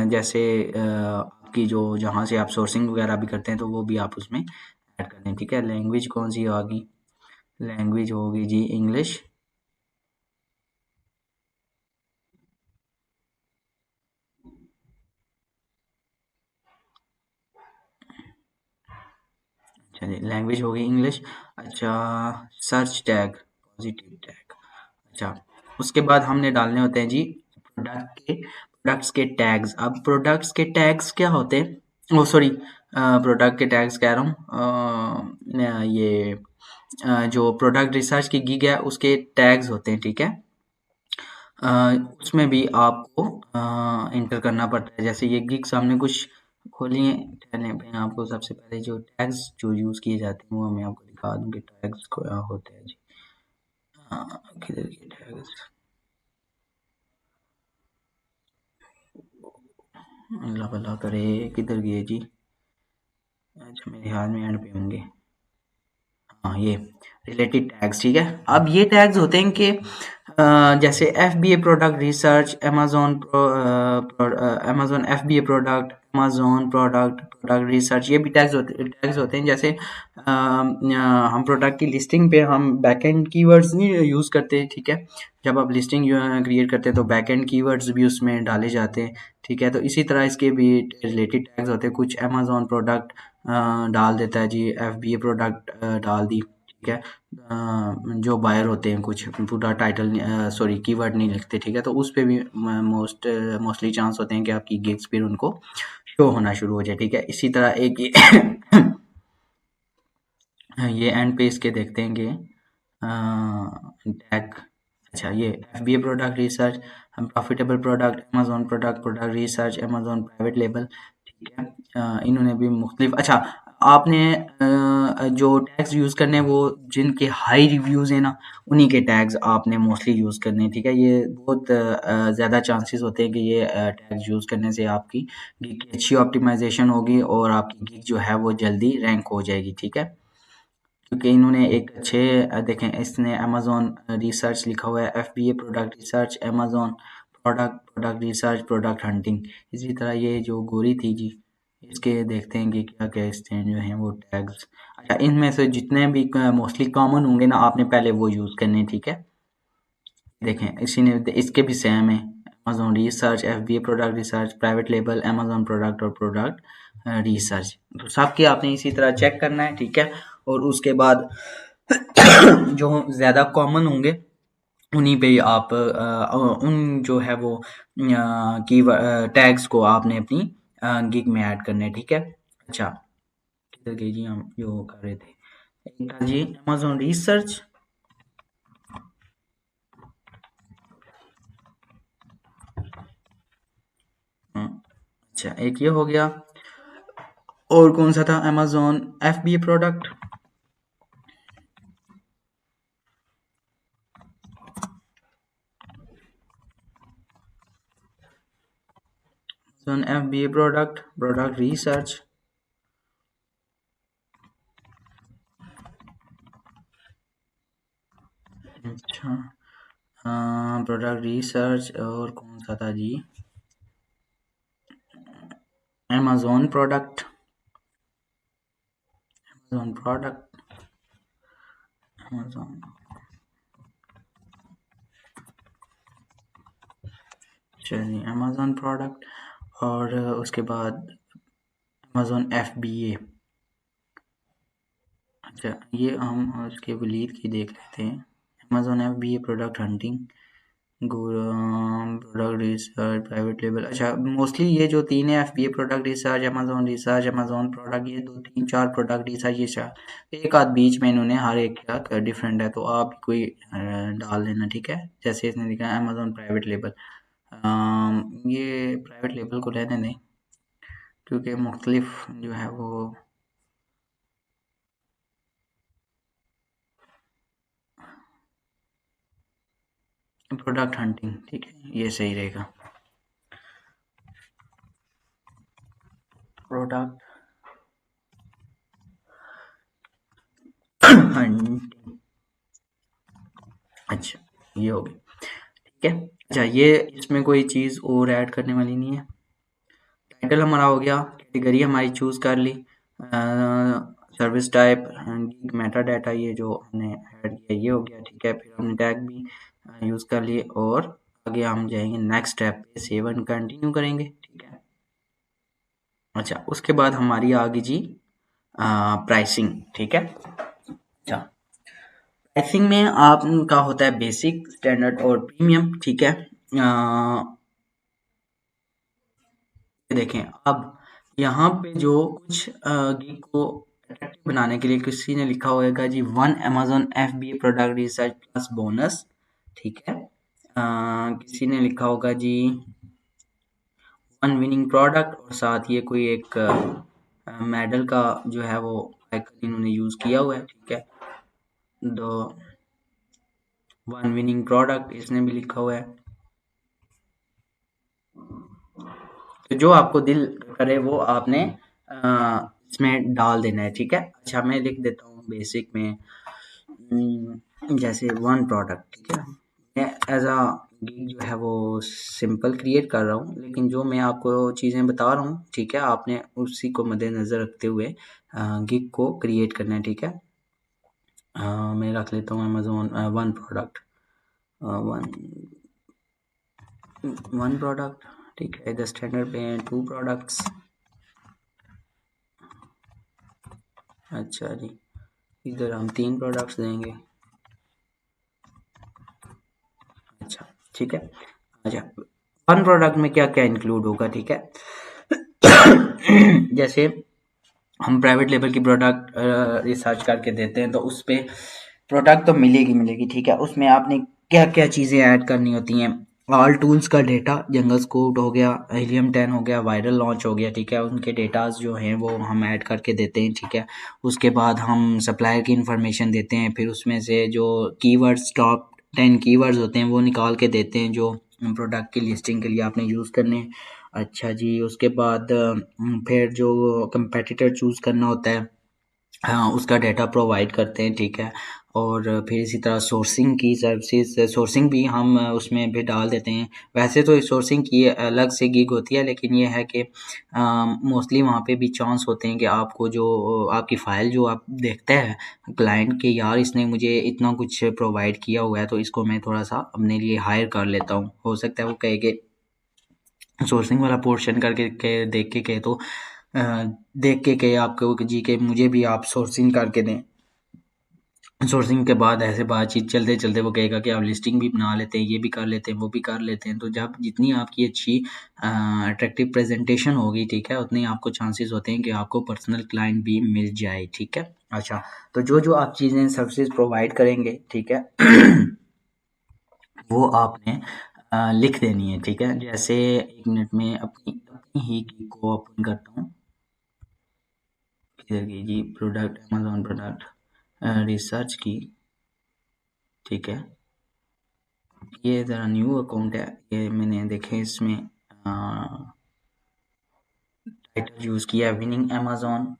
जैसे आपकी जो जहाँ से आप सोर्सिंग वगैरह भी करते हैं तो वो भी आप उसमें ऐड कर दें, ठीक है। लैंग्वेज कौन सी होगी, लैंग्वेज होगी जी इंग्लिश, चलिए लैंग्वेज होगी इंग्लिश। अच्छा, सर्च टैग, पॉजिटिव टैग। अच्छा, उसके बाद हमने डालने होते हैं जी प्रोडक्ट्स के टैग्स। अब प्रोडक्ट्स के टैग्स क्या होते हैं, ओ सॉरी, प्रोडक्ट के टैग्स कह रहा हूँ, ये जो प्रोडक्ट रिसर्च की गिग है उसके टैग्स होते हैं, ठीक है। अ, उसमें भी आपको इंटर करना पड़ता है। जैसे ये गिग्स हमने कुछ खोली हैं, ठहरने पे आपको सबसे पहले जो टैग्स जो यूज़ किए जाते हैं वो मैं आपको दिखा दूँ कि टैग्स क्या होते हैं जी। किधर के टैग्स, अल्लाह भला करे, किधर गए जी। अच्छा, मेरे ख्याल में एंड पे होंगे। हाँ, ये रिलेटेड टैग्स, ठीक है। अब ये टैग्स होते हैं कि जैसे FBA product research, Amazon FBA product, Amazon product research, ये भी टैग्स होते हैं। जैसे हम प्रोडक्ट की लिस्टिंग पे हम बैकएंड कीवर्ड्स नहीं यूज़ करते, ठीक है। जब आप लिस्टिंग क्रिएट करते हैं तो बैकएंड कीवर्ड्स भी उसमें डाले जाते हैं, ठीक है। तो इसी तरह इसके भी रिलेटेड टैग्स होते हैं। कुछ अमेजोन प्रोडक्ट डाल देता है जी, FBA प्रोडक्ट डाल दी, ठीक है। जो बायर होते हैं कुछ पूरा टाइटल सॉरी कीवर्ड नहीं लिखते, ठीक है। तो उस पे भी मोस्टली चांस होते हैं कि आपकी गिग्स फिर उनको शो होना शुरू हो जाए, ठीक है। इसी तरह एक ये एंड पे इसके देखते हैं कि टैग, अच्छा ये FBA प्रोडक्ट रिसर्च, हम profitable product, Amazon product research, Amazon private label, ठीक है। इन्होंने भी मुख्तलिफ, अच्छा आपने जो टैग्स यूज़ करने हैं वो जिनके हाई रिव्यूज़ हैं ना, उन्हीं के टैग्स आपने मोस्टली यूज़ करने हैं, ठीक है। ये बहुत ज़्यादा चांसेस होते हैं कि ये टैग्स यूज़ करने से आपकी गिग की अच्छी ऑप्टिमाइजेशन होगी और आपकी गिग जो है वो जल्दी रैंक हो जाएगी, ठीक है। क्योंकि इन्होंने एक अच्छे देखें, इसने अमेजोन रिसर्च लिखा हुआ है, FBA product research, Amazon product research, product hunting. इसी तरह ये जो गोरी थी जी, इसके देखते हैं कि क्या क्या इसके जो हैं वो टैग्स, अच्छा इनमें से जितने भी मोस्टली कॉमन होंगे ना, आपने पहले वो यूज़ करने हैं, ठीक है। देखें इसी ने इसके भी सेम है, Amazon research, FBA product research, private label, Amazon product और प्रोडक्ट रिसर्च। तो सबके आपने इसी तरह चेक करना है, ठीक है। और उसके बाद जो ज़्यादा कॉमन होंगे उन्हीं पे ही आप उन जो है वो की टैग्स को आपने अपनी गिग में ऐड करने हैं, ठीक है। अच्छा किधर गई जी, हम जो कर रहे थे, एक था जी अमेजोन रिसर्च, अच्छा एक ये हो गया। और कौन सा था, Amazon FBA product, Amazon FBA product research, अच्छा प्रोडक्ट रिसर्च, और कौन सा था जी, Amazon product, Amazon product, Amazon, चलिए अमेजोन प्रोडक्ट। और उसके बाद अमेजोन FBA, अच्छा ये हम उसके लीड की देख लेते हैं। Amazon FBA product hunting, product research, private label, अच्छा मोस्टली ये जो तीन है, FBA product research, Amazon product, ये 2 3 4 प्रोडक्ट रिसर्च, ये चार, एक आध बीच में इन्होंने हर एक का डिफरेंट है, तो आप कोई डाल लेना, ठीक है। जैसे इसने लिखा है अमेजोन प्राइवेट लेबल, ये प्राइवेट लेबल को रहने दें क्योंकि मुख्तलिफ जो है वो प्रोडक्ट हंटिंग, ठीक है, ये सही रहेगा, प्रोडक्ट हंटिंग, अच्छा ये हो गया, ठीक है। अच्छा ये इसमें कोई चीज़ और ऐड करने वाली नहीं है। टाइटल हमारा हो गया, कैटेगरी हमारी चूज़ कर ली, सर्विस टाइप, मेटा डाटा, ये जो हमने ऐड किया ये हो गया, ठीक है। फिर हमने टैग भी यूज़ कर लिए और आगे हम जाएंगे नेक्स्ट स्टेप पे, सेव एंड कंटिन्यू करेंगे, ठीक है। अच्छा उसके बाद हमारी आ गई जी प्राइसिंग, ठीक है। अच्छा प्राइसिंग में आपका होता है बेसिक, स्टैंडर्ड और प्रीमियम, ठीक है। देखें अब यहाँ पे जो कुछ गिग को अट्रैक्टिव बनाने के लिए किसी ने लिखा होगा जी, 1 Amazon FBA product research plus bonus, ठीक है। किसी ने लिखा होगा जी 1 विनिंग प्रोडक्ट, और साथ ये कोई एक मेडल का जो है वो आइकन इन्होंने यूज किया हुआ है, ठीक है। दो 1 विनिंग प्रोडक्ट इसने भी लिखा हुआ है, तो जो आपको दिल करे वो आपने इसमें डाल देना है, ठीक है। अच्छा मैं लिख देता हूँ बेसिक में जैसे वन प्रोडक्ट, ठीक है, मैं एज अ गिग जो है वो सिंपल क्रिएट कर रहा हूँ, लेकिन जो मैं आपको चीज़ें बता रहा हूँ, ठीक है, आपने उसी को मद्देनज़र रखते हुए गिग को क्रिएट करना है, ठीक है। मैं रख लेता हूँ Amazon one product, one one product, ठीक है। इधर स्टैंडर्ड पे हैं टू प्रोडक्ट्स। अच्छा जी, इधर हम तीन प्रोडक्ट्स देंगे। अच्छा, ठीक है। अच्छा, वन प्रोडक्ट में क्या क्या इंक्लूड होगा, ठीक है। जैसे हम प्राइवेट लेवल की प्रोडक्ट रिसर्च करके देते हैं, तो उस पे प्रोडक्ट तो मिलेगी मिलेगी, ठीक है। उसमें आपने क्या क्या चीज़ें ऐड करनी होती हैं, ऑल टूल्स का डेटा, जंगल स्कूट हो गया, हीलियम 10 हो गया, वायरल लॉन्च हो गया, ठीक है, उनके डेटाज जो हैं वो हम ऐड करके देते हैं, ठीक है। उसके बाद हम सप्लायर की इंफॉर्मेशन देते हैं, फिर उसमें से जो कीवर्ड्स, टॉप 10 कीवर्ड्स होते हैं वो निकाल के देते हैं, जो प्रोडक्ट की लिस्टिंग के लिए आपने यूज़ करने हैं। अच्छा जी, उसके बाद फिर जो कंपेटिटर चूज़ करना होता है, हाँ, उसका डेटा प्रोवाइड करते हैं, ठीक है। और फिर इसी तरह सोर्सिंग की सर्विसेज, सोर्सिंग भी हम उसमें भी डाल देते हैं। वैसे तो सोर्सिंग की अलग से गिग होती है, लेकिन ये है कि मोस्टली वहाँ पे भी चांस होते हैं कि आपको जो आपकी फ़ाइल जो आप देखते हैं क्लाइंट के, यार इसने मुझे इतना कुछ प्रोवाइड किया हुआ है, तो इसको मैं थोड़ा-सा अपने लिए हायर कर लेता हूँ। हो सकता है वो कहे कि सोर्सिंग वाला पोर्शन करके के देख के कहे तो देख के कहे आपको कि जी के मुझे भी आप सोर्सिंग करके दें। सोर्सिंग के बाद ऐसे बातचीत चलते चलते वो कहेगा कि आप लिस्टिंग भी बना लेते हैं, ये भी कर लेते हैं, वो भी कर लेते हैं। तो जब जितनी आपकी अच्छी अट्रैक्टिव प्रेजेंटेशन होगी, ठीक है, उतने आपको चांसेस होते हैं कि आपको पर्सनल क्लाइंट भी मिल जाए, ठीक है। अच्छा, तो जो जो आप चीज़ें सर्विसेज प्रोवाइड करेंगे, ठीक है, वो आपने लिख देनी है, ठीक है। जैसे एक मिनट में अपनी अपनी ही की को ओपन करता हूँ, इधर की जी, प्रोडक्ट अमेजोन प्रोडक्ट रिसर्च की, ठीक है। ये ज़रा न्यू अकाउंट है, ये मैंने देखे इसमें टाइटल यूज़ किया है, winning Amazon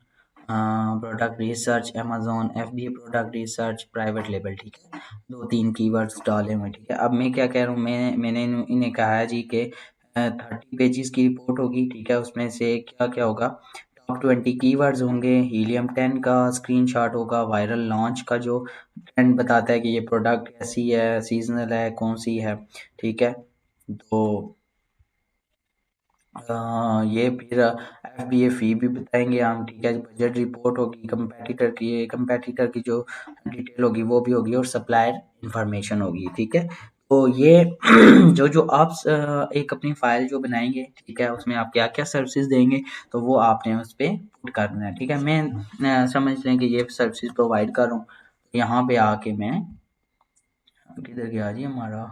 product research, Amazon FBA product research, private label, ठीक है। दो तीन कीवर्ड्स डाले हुए, ठीक है। अब मैं क्या कह रहा हूँ, मैंने इन्हें कहा है जी कि 30 पेजेस की रिपोर्ट होगी, ठीक है। उसमें से क्या क्या होगा, टॉप 20 कीवर्ड्स होंगे, हीलियम 10 का स्क्रीनशॉट होगा, वायरल लॉन्च का जो ट्रेंड बताता है कि ये प्रोडक्ट कैसी है, सीजनल है, कौन सी है, ठीक है। तो ये फिर एफबीए फी भी बताएंगे हम, ठीक है। बजट रिपोर्ट होगी, कंपेटिटर की जो डिटेल होगी वो भी होगी, और सप्लायर इंफॉर्मेशन होगी, ठीक है। तो ये जो जो आप एक अपनी फाइल जो बनाएंगे, ठीक है, उसमें आप क्या क्या सर्विसेज देंगे, तो वो आपने उस पर पुट करना है, ठीक है। मैं समझ लें कि ये सर्विसेज प्रोवाइड कर रहा हूँ, यहाँ पे आके मैं किधर गया जी हमारा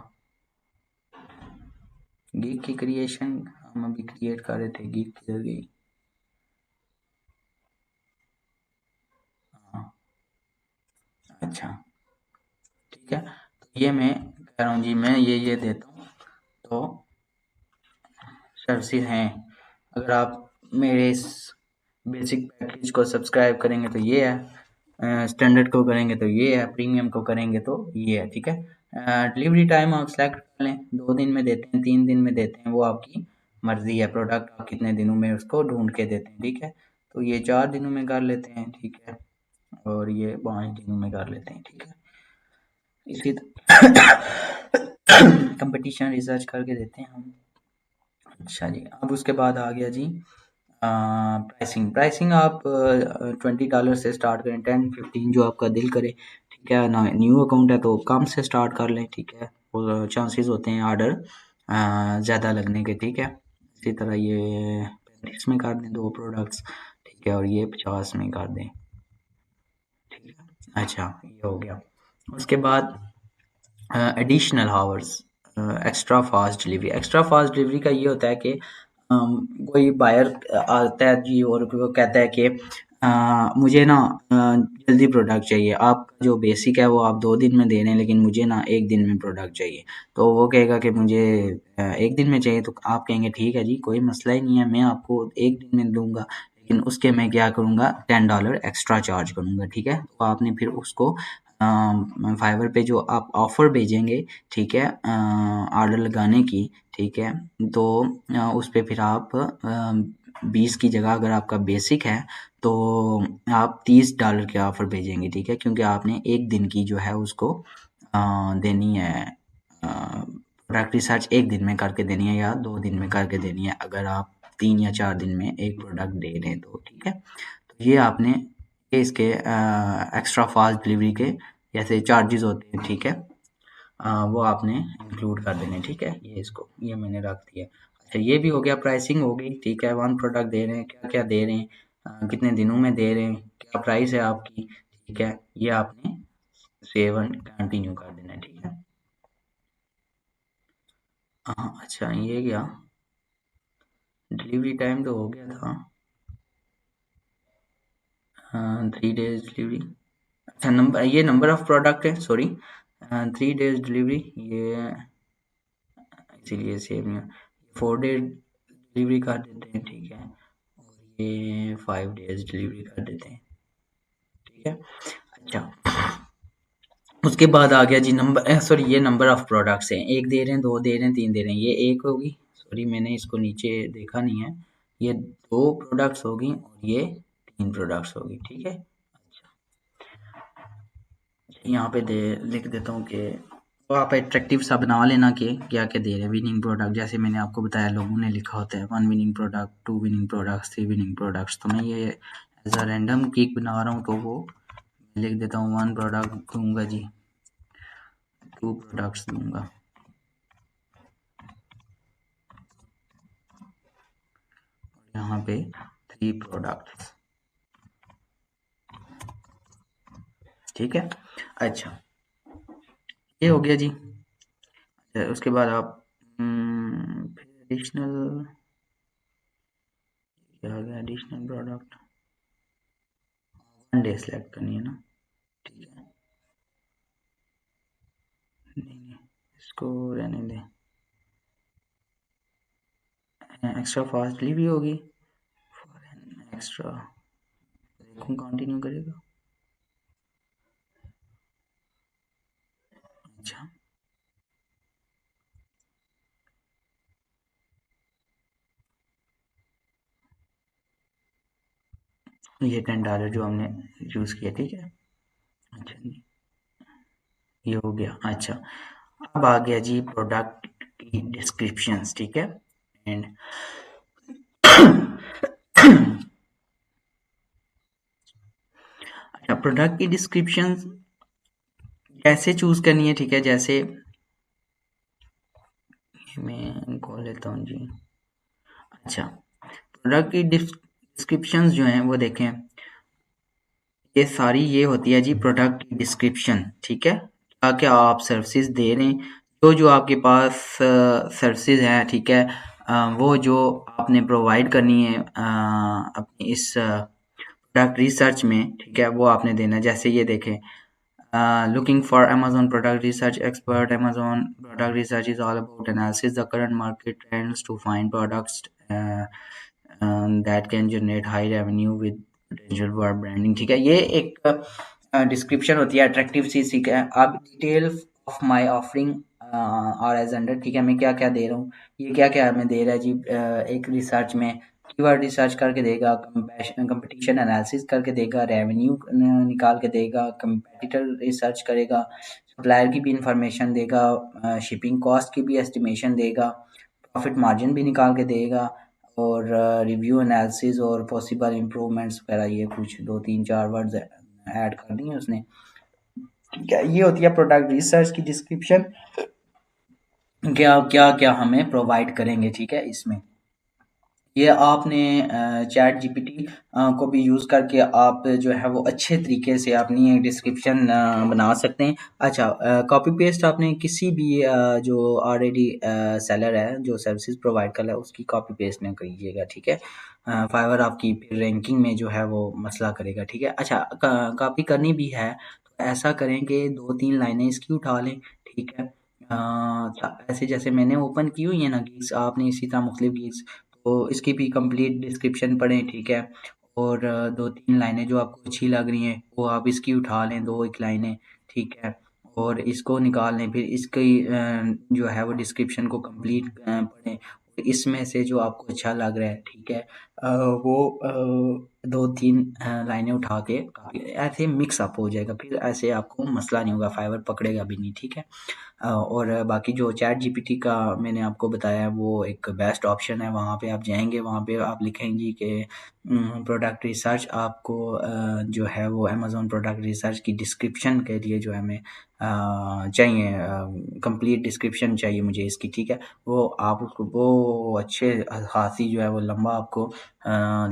गिग की क्रिएशन, हम अभी क्रिएट कर रहे थे, गिग किधर गई, हाँ, अच्छा, ठीक है। तो ये मैं कह रहा हूँ जी, मैं ये देता हूँ, तो सर्विसेज हैं। अगर आप मेरे इस बेसिक पैकेज को सब्सक्राइब करेंगे तो ये है, स्टैंडर्ड को करेंगे तो ये है, प्रीमियम को करेंगे तो ये है, ठीक है। डिलीवरी टाइम आप सेलेक्ट कर लें, 2 दिन में देते हैं, 3 दिन में देते हैं, वो आपकी मर्जी है। प्रोडक्ट आप कितने दिनों में उसको ढूंढ के देते हैं, ठीक है। तो ये 4 दिनों में कर लेते हैं, ठीक है, और ये 5 दिनों में कर लेते हैं, ठीक है। इसी कंपटीशन रिसर्च करके देते हैं हम। अच्छा जी, अब उसके बाद आ गया जी प्राइसिंग। प्राइसिंग आप $20 से स्टार्ट करें, 10-15 जो आपका दिल करे, ठीक है ना। न्यू अकाउंट है तो कम से स्टार्ट कर लें, ठीक है, और चांसेस होते हैं ऑर्डर ज़्यादा लगने के, ठीक है। इसी तरह ये 35 में कर दें 2 प्रोडक्ट्स, ठीक है, और ये 50 में कर दें, ठीक है। अच्छा, ये हो गया। उसके बाद additional hours, extra fast delivery. Extra fast delivery का ये होता है कि कोई बायर आता है जी, और वो कहता है कि मुझे ना जल्दी प्रोडक्ट चाहिए, आपका जो बेसिक है वो आप 2 दिन में दे रहे हैं, लेकिन मुझे ना 1 दिन में प्रोडक्ट चाहिए। तो वो कहेगा कि मुझे 1 दिन में चाहिए, तो आप कहेंगे ठीक है जी, कोई मसला ही नहीं है, मैं आपको 1 दिन में दूंगा, लेकिन उसके मैं क्या करूँगा, $10 एक्स्ट्रा चार्ज करूँगा, ठीक है। तो आपने फिर उसको फाइवर पे जो आप ऑफ़र भेजेंगे, ठीक है, ऑर्डर लगाने की, ठीक है, तो उस पे फिर आप 20 की जगह अगर आपका बेसिक है तो आप $30 के ऑफ़र भेजेंगे, ठीक है, क्योंकि आपने एक दिन की जो है उसको देनी है, प्रोडक्ट रिसर्च एक दिन में करके देनी है या 2 दिन में करके देनी है, अगर आप 3 या 4 दिन में एक प्रोडक्ट दे रहे हैं तो, ठीक है। तो ये आपने ये इसके एक्स्ट्रा फास्ट डिलीवरी के जैसे चार्जेस होते हैं, ठीक है, वो आपने इंक्लूड कर देने, ठीक है। ये मैंने रख दिया। अच्छा, ये भी हो गया, प्राइसिंग हो गई, ठीक है, वन प्रोडक्ट दे रहे हैं, क्या क्या दे रहे हैं, कितने दिनों में दे रहे हैं, क्या प्राइस है आपकी, ठीक है, ये आपने सेव एंड कंटिन्यू कर देना है, ठीक है। हाँ, अच्छा, ये क्या डिलीवरी टाइम तो हो गया था, 3 डेज डिलीवरी। अच्छा, ये नंबर ऑफ प्रोडक्ट है, सॉरी, 3 डेज डिलीवरी, ये इसीलिए सेव नहीं हुआ। 4 डेज डिलीवरी कर देते हैं, ठीक है, और ये 5 डेज डिलीवरी कर देते हैं, ठीक है। अच्छा, उसके बाद आ गया जी नंबर, सॉरी, ये नंबर ऑफ प्रोडक्ट्स हैं, एक दे रहे हैं, दो दे रहे हैं, तीन दे रहे हैं, ये एक होगी, सॉरी मैंने इसको नीचे देखा नहीं है, ये दो प्रोडक्ट्स होगी और ये तीन प्रोडक्ट्स होगी, ठीक है। यहाँ पे दे लिख देता हूँ कि तो आप एट्रैक्टिव सा बना लेना कि क्या क्या दे रहे हैं विनिंग प्रोडक्ट, जैसे मैंने आपको बताया लोगों ने लिखा होता है 1 winning product, 2 winning products, 3 winning products, तो मैं ये एज अ रैंडम कीक बना रहा हूँ तो वो लिख देता हूँ 1 प्रोडक्ट दूंगा जी, 2 प्रोडक्ट्स दूंगा, यहाँ पे 3 प्रोडक्ट्स, ठीक है। अच्छा, ये हो गया जी। उसके बाद आप एडिशनल, क्या आ गया, एडिशनल प्रोडक्ट 1 डे सेलेक्ट करनी है ना, ठीक है, नहीं इसको रहने दें, एक्स्ट्रा फास्ट डिलीवरी होगी, एक्स्ट्रा देखूँ कंटिन्यू करेगा, अच्छा, ये $10 जो हमने यूज़ किया, ठीक है। अच्छा जी, ये हो गया। अच्छा, अब आ गया जी प्रोडक्ट की डिस्क्रिप्शंस, ठीक है, एंड अच्छा, प्रोडक्ट की डिस्क्रिप्शन कैसे चूज करनी है, ठीक है, जैसे मैं खोल लेता हूँ जी। अच्छा, प्रोडक्ट की डिस्क्रिप्शंस जो हैं वो देखें, ये सारी ये होती है जी प्रोडक्ट की डिस्क्रिप्शन, ठीक है, क्या क्या आप सर्विसेज दे रहे हैं, जो आपके पास सर्विसेज हैं, ठीक है, वो जो आपने प्रोवाइड करनी है अपनी इस प्रोडक्ट रिसर्च में, ठीक है, वो आपने देना है। जैसे ये देखें, looking for Amazon product research expert. Amazon product research is all about analysis the current market trends to find products that can generate high revenue with potential for branding, ठीक है। ये एक डिस्क्रिप्शन होती है अट्रैक्टिव सी, ठीक है। आप detail of my offering और एज अंडर, ठीक है, मैं क्या क्या दे रहा हूँ, ये क्या क्या हमें दे रहा है जी, एक रिसर्च में कीवर्ड रिसर्च करके देगा, कंपटीशन एनालिसिस करके देगा, रेवेन्यू निकाल के देगा, कंपेटिटर रिसर्च करेगा, सप्लायर की भी इंफॉर्मेशन देगा, शिपिंग कॉस्ट की भी एस्टिमेशन देगा, प्रॉफिट मार्जिन भी निकाल के देगा, और रिव्यू एनालिसिस और पॉसिबल इम्प्रूवमेंट्स वगैरह, ये कुछ 2 3 4 वर्ड्स ऐड कर दिए उसने, ठीक है। ये होती है प्रोडक्ट रिसर्च की डिस्क्रिप्शन, क्या क्या क्या हमें प्रोवाइड करेंगे, ठीक है। इसमें ये आपने चैट जीपीटी को भी यूज़ करके आप जो है वो अच्छे तरीके से अपनी एक डिस्क्रिप्शन बना सकते हैं। अच्छा, कॉपी पेस्ट आपने किसी भी जो ऑलरेडी सेलर है जो सर्विसेज प्रोवाइड कर रहा है उसकी कॉपी पेस्ट ना करिएगा, ठीक है। फाइवर आपकी फिर रैंकिंग में जो है वो मसला करेगा, ठीक है। अच्छा, कॉपी करनी भी है तो ऐसा करें कि 2 3 लाइनें इसकी उठा लें, ठीक है। ऐसे जैसे मैंने ओपन की हुई है ना गिग्स, आपने इसी तरह मुख्तलिफ गिग्स, तो इसकी भी कंप्लीट डिस्क्रिप्शन पढ़ें, ठीक है, और 2-3 लाइनें जो आपको अच्छी लग रही हैं वो आप इसकी उठा लें, 2-1 लाइनें, ठीक है? और इसको निकाल लें, फिर इसकी जो है वो डिस्क्रिप्शन को कंप्लीट पढ़ें। इसमें से जो आपको अच्छा लग रहा है, ठीक है? वो 2-3 लाइनें उठा के काफ़ी ऐसे मिक्स अप हो जाएगा, फिर ऐसे आपको मसला नहीं होगा, फाइवर पकड़ेगा भी नहीं, ठीक है? और बाकी जो चैट जीपीटी का मैंने आपको बताया वो एक बेस्ट ऑप्शन है, वहाँ पे आप जाएँगे, वहाँ पे आप लिखेंगे कि प्रोडक्ट रिसर्च आपको जो है वो अमेज़न प्रोडक्ट रिसर्च की डिस्क्रिप्शन के लिए जो है हमें चाहिए, कंप्लीट डिस्क्रिप्शन चाहिए मुझे इसकी, ठीक है? वो आप उसको वो अच्छे खासी जो है वो लंबा आपको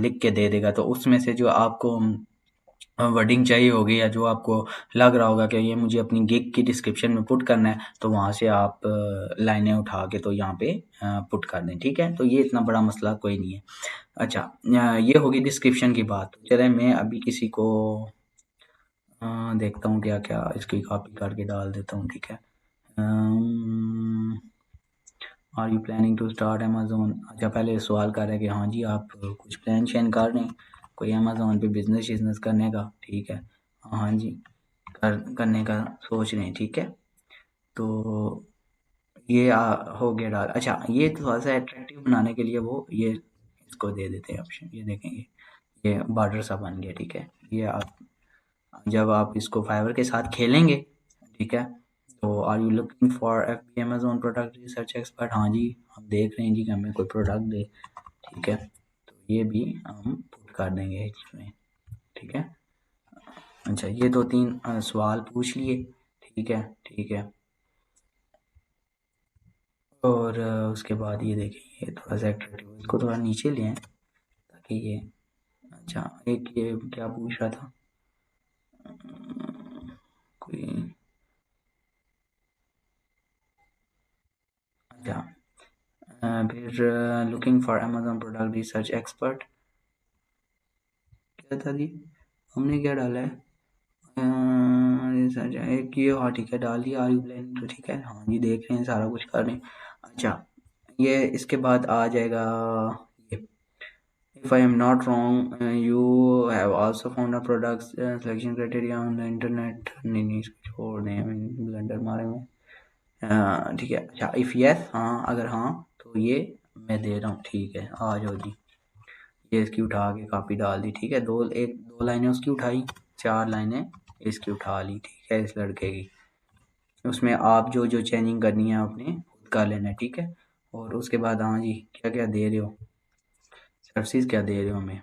लिख के दे देगा, तो उसमें से जो आपको वर्डिंग चाहिए होगी या जो आपको लग रहा होगा कि ये मुझे अपनी गिग की डिस्क्रिप्शन में पुट करना है, तो वहाँ से आप लाइनें उठा के तो यहाँ पे पुट कर दें, ठीक है? तो ये इतना बड़ा मसला कोई नहीं है। अच्छा, ये होगी डिस्क्रिप्शन की बात। चलें मैं अभी किसी को देखता हूँ क्या-क्या इसकी कॉपी करके डाल देता हूँ, ठीक है? Are you planning to start Amazon? अच्छा, पहले सवाल कर रहे हैं कि हाँ जी, आप कुछ प्लान श्यान कर रहे हैं कोई अमेज़न पे बिज़नेस-शिज़नेस करने का, ठीक है? हाँ जी, करने का सोच रहे हैं, ठीक है? तो ये हो गया डाल। अच्छा, ये थोड़ा-सा अट्रैक्टिव बनाने के लिए वो ये इसको दे देते हैं ऑप्शन, ये देखेंगे, ये बॉर्डर सा बन गया, ठीक है? ये आप जब आप इसको फाइवर के साथ खेलेंगे, ठीक है? तो are you looking for FB Amazon product research expert? हाँ जी, हम देख रहे हैं जी कि हमें कोई प्रोडक्ट दे, ठीक है? तो ये भी हम पुट कर देंगे इसमें, ठीक है? अच्छा, ये 2-3 सवाल पूछ लिए, ठीक है? ठीक है। और उसके बाद ये देखिए, ये थोड़ा-सा अट्रैक्टिव, इसको थोड़ा नीचे ले आएँ ताकि ये अच्छा, एक ये क्या पूछ रहा था? कोई अच्छा, फिर looking for Amazon product research expert क्या था जी? हमने क्या डाला है? रिसर्च एक ये, हाँ ठीक है, डाल दिया। आर यू प्लानिंग टू, ठीक है, हाँ जी, देख रहे हैं, सारा कुछ कर रहे हैं। अच्छा, ये इसके बाद आ जाएगा ये, if I am not wrong, you have also found a product selection criteria on the internet। नहीं नहीं, इसको छोड़ दें, ब्लेंडर मारे में। ठीक है। अच्छा, इफ़ यस, हाँ, अगर हाँ तो ये मैं दे रहा हूँ, ठीक है, आ जाओ जी। ये इसकी उठा के कापी डाल दी, ठीक है? दो लाइनें उसकी उठाई, 4 लाइनें इसकी उठा ली, ठीक है, इस लड़के की। उसमें आप जो जो चेंजिंग करनी है आपने खुद कर लेना है, ठीक है? और उसके बाद हाँ जी, क्या क्या दे रहे हो, सर्विसेज क्या दे रहे हो हमें?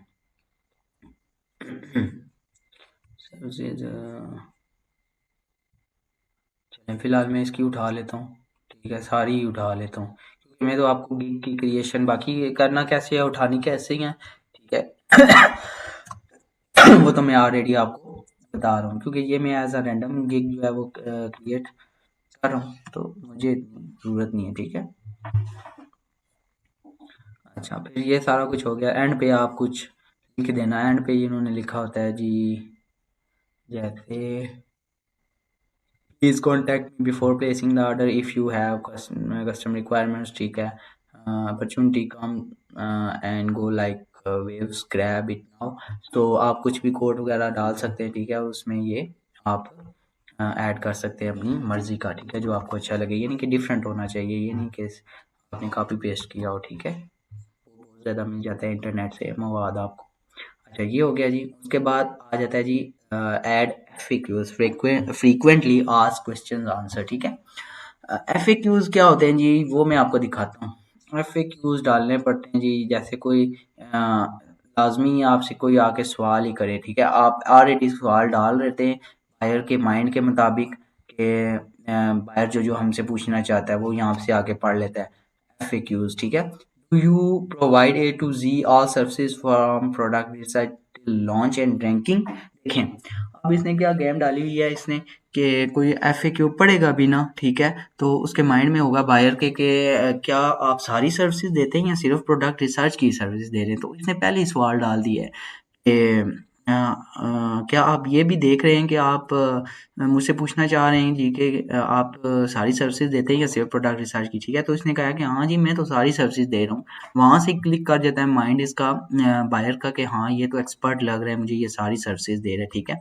सर्विसेज चलें, फिलहाल मैं इसकी उठा लेता हूँ, ठीक है, सारी ही उठा लेता हूँ, क्योंकि मैं तो आपको गिग की क्रिएशन, बाकी ये करना कैसे है, उठानी कैसे ही है, ठीक है? वो तो मैं ऑलरेडी आपको बता रहा हूँ, क्योंकि ये मैं एज अ रैंडम गिग जो है वो क्रिएट कर रहा हूँ, तो मुझे ज़रूरत नहीं है, ठीक है? अच्छा, फिर ये सारा कुछ हो गया, एंड पे आप कुछ लिख देना। एंड पे इन्होंने लिखा होता है जी, जैसे please contact before placing the order if you have custom requirements, ठीक है? Opportunity come and go like waves, grab it now. तो आप कुछ भी कोड वगैरह डाल सकते हैं, ठीक है? उसमें ये आप ऐड कर सकते हैं अपनी मर्ज़ी का, ठीक है? जो आपको अच्छा लगे, ये नहीं कि डिफरेंट होना चाहिए, ये नहीं कि आपने कॉपी पेस्ट किया हो, ठीक है? बहुत ज़्यादा मिल जाता है इंटरनेट से मवाद आपको। अच्छा, ये हो गया जी। उसके बाद आ जाता है जी add FAQs, frequently asked questions answer, ठीक है? एफएक्यूज क्या होते हैं जी, वो मैं आपको दिखाता हूँ। एफएक्यूज डालने पड़ते हैं जी, जैसे कोई लाजमी आपसे कोई आके सवाल ही करे, ठीक है? आप ऑलरेडी सवाल डाल रहे थे बायर के माइंड के मुताबिक कि बायर जो जो हमसे पूछना चाहता है वो यहाँ से आके पढ़ लेता है। एफएक्यूज, ठीक है? Do you provide A to Z all services from product research till launch and ranking? देखें, अब इसने क्या गेम डाली हुई है इसने कि कोई एफएक्यू पढ़ेगा भी ना, ठीक है? तो उसके माइंड में होगा बायर के क्या आप सारी सर्विसेज देते हैं या सिर्फ प्रोडक्ट रिसर्च की सर्विसेज दे रहे हैं? तो इसने पहले ही सवाल डाल दिया है कि क्या आप ये भी देख रहे हैं कि आप मुझसे पूछना चाह रहे हैं जी कि आप सारी सर्विसेज देते हैं या सिर्फ प्रोडक्ट रिसर्च की? ठीक है, तो इसने कहा कि हाँ जी, मैं तो सारी सर्विसेज दे रहा हूँ। वहाँ से क्लिक कर जाता है माइंड इसका बायर का कि हाँ, ये तो एक्सपर्ट लग रहा है मुझे, ये सारी सर्विसेज दे रहा है, ठीक है।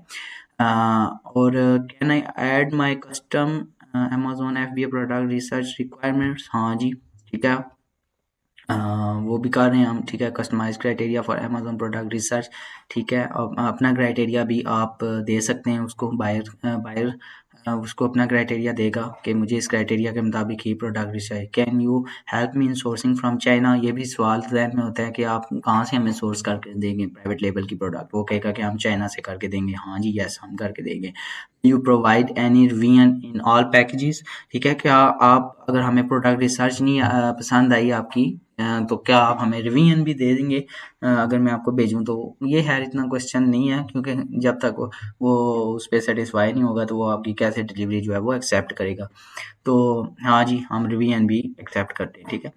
और can I add my custom Amazon FBA product research requirements? हाँ जी, ठीक है। अ, वो भी कर रहे हैं हम, ठीक है। Customize criteria for Amazon product research, ठीक है। अपना क्राइटेरिया भी आप दे सकते हैं उसको, बायर उसको अपना क्राइटेरिया देगा कि मुझे इस क्राइटेरिया के मुताबिक ही product research. Can you help me in sourcing from China? ये भी सवाल ज़हन में होता है कि आप कहाँ से हमें सोर्स करके देंगे प्राइवेट लेबल की प्रोडक्ट? वो कहेगा कि हम चाइना से करके देंगे। हाँ जी, यस, हम करके देंगे। You provide any revision in all packages? ठीक है, क्या आप, अगर हमें प्रोडक्ट रिसर्च नहीं पसंद आई आपकी, तो क्या आप हमें रिवीजन भी दे देंगे अगर मैं आपको भेजूँ तो? ये है, इतना क्वेश्चन नहीं है, क्योंकि जब तक वो उस पे सेटिस्फाई नहीं होगा तो वो आपकी कैसे डिलीवरी जो है वो एक्सेप्ट करेगा। तो हाँ जी, हम रिवीजन भी एक्सेप्ट करते हैं, ठीक है।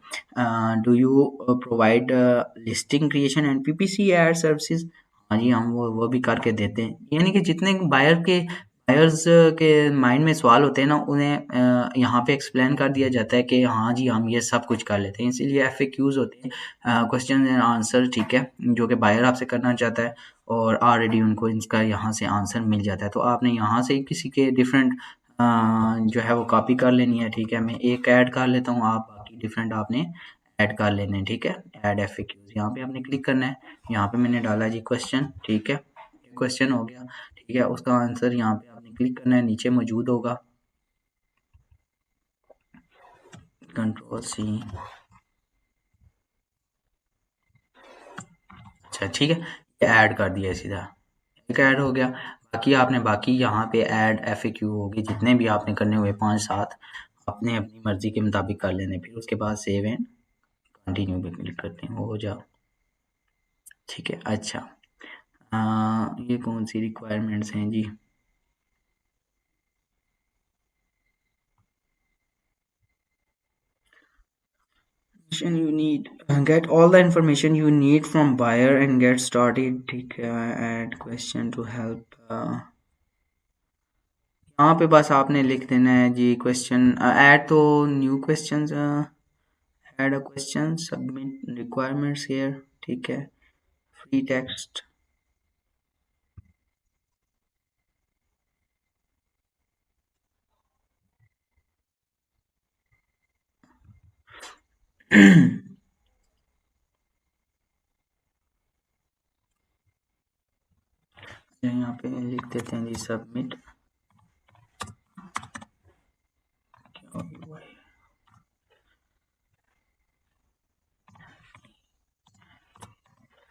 Do you provide listing creation and PPC ad services? हाँ जी, हम वो भी करके देते हैं। यानी कि जितने बायर्स के माइंड में सवाल होते हैं ना, उन्हें यहाँ पे एक्सप्लेन कर दिया जाता है कि हाँ जी, हम ये सब कुछ कर लेते हैं। इसीलिए एफएक्यूज होते हैं, क्वेश्चन एंड आंसर, ठीक है, जो कि बायर आपसे करना चाहता है और ऑलरेडी उनको इसका यहाँ से आंसर मिल जाता है। तो आपने यहाँ से किसी के डिफरेंट जो है वो कॉपी कर लेनी है, ठीक है। मैं एक ऐड कर लेता हूँ, आप बाकी डिफरेंट आपने ऐड कर लेने हैं, ठीक है। ऐड एफएक्यूज, यहाँ पे आपने क्लिक करना है। यहाँ पे मैंने डाला जी क्वेश्चन, ठीक है। क्वेश्चन हो गया, ठीक है। उसका आंसर यहाँ पे आपने क्लिक करना है, नीचे मौजूद होगा, कंट्रोल सी। अच्छा, ठीक है, ये ऐड कर दिया सीधा, एक ऐड हो गया। बाकी आपने यहाँ पे ऐड एफएक्यू होगी, जितने भी आपने करने हुए 5-7 अपने अपनी मर्जी के मुताबिक कर लेने। फिर उसके बाद सेव एंड कंटिन्यू पे क्लिक करते हैं, वो हो जाओ, ठीक है। अच्छा, ये कौन सी रिक्वायरमेंट्स हैं जी? You need get all the information you need from buyer and get started, ठीक है। add question to help, यहाँ पे बस आपने लिख देना है जी क्वेश्चन ऐड, तो new question, add a question, submit requirements here, ठीक है। फ्री टेक्स्ट यहाँ पे लिख देते हैं जी सबमिट,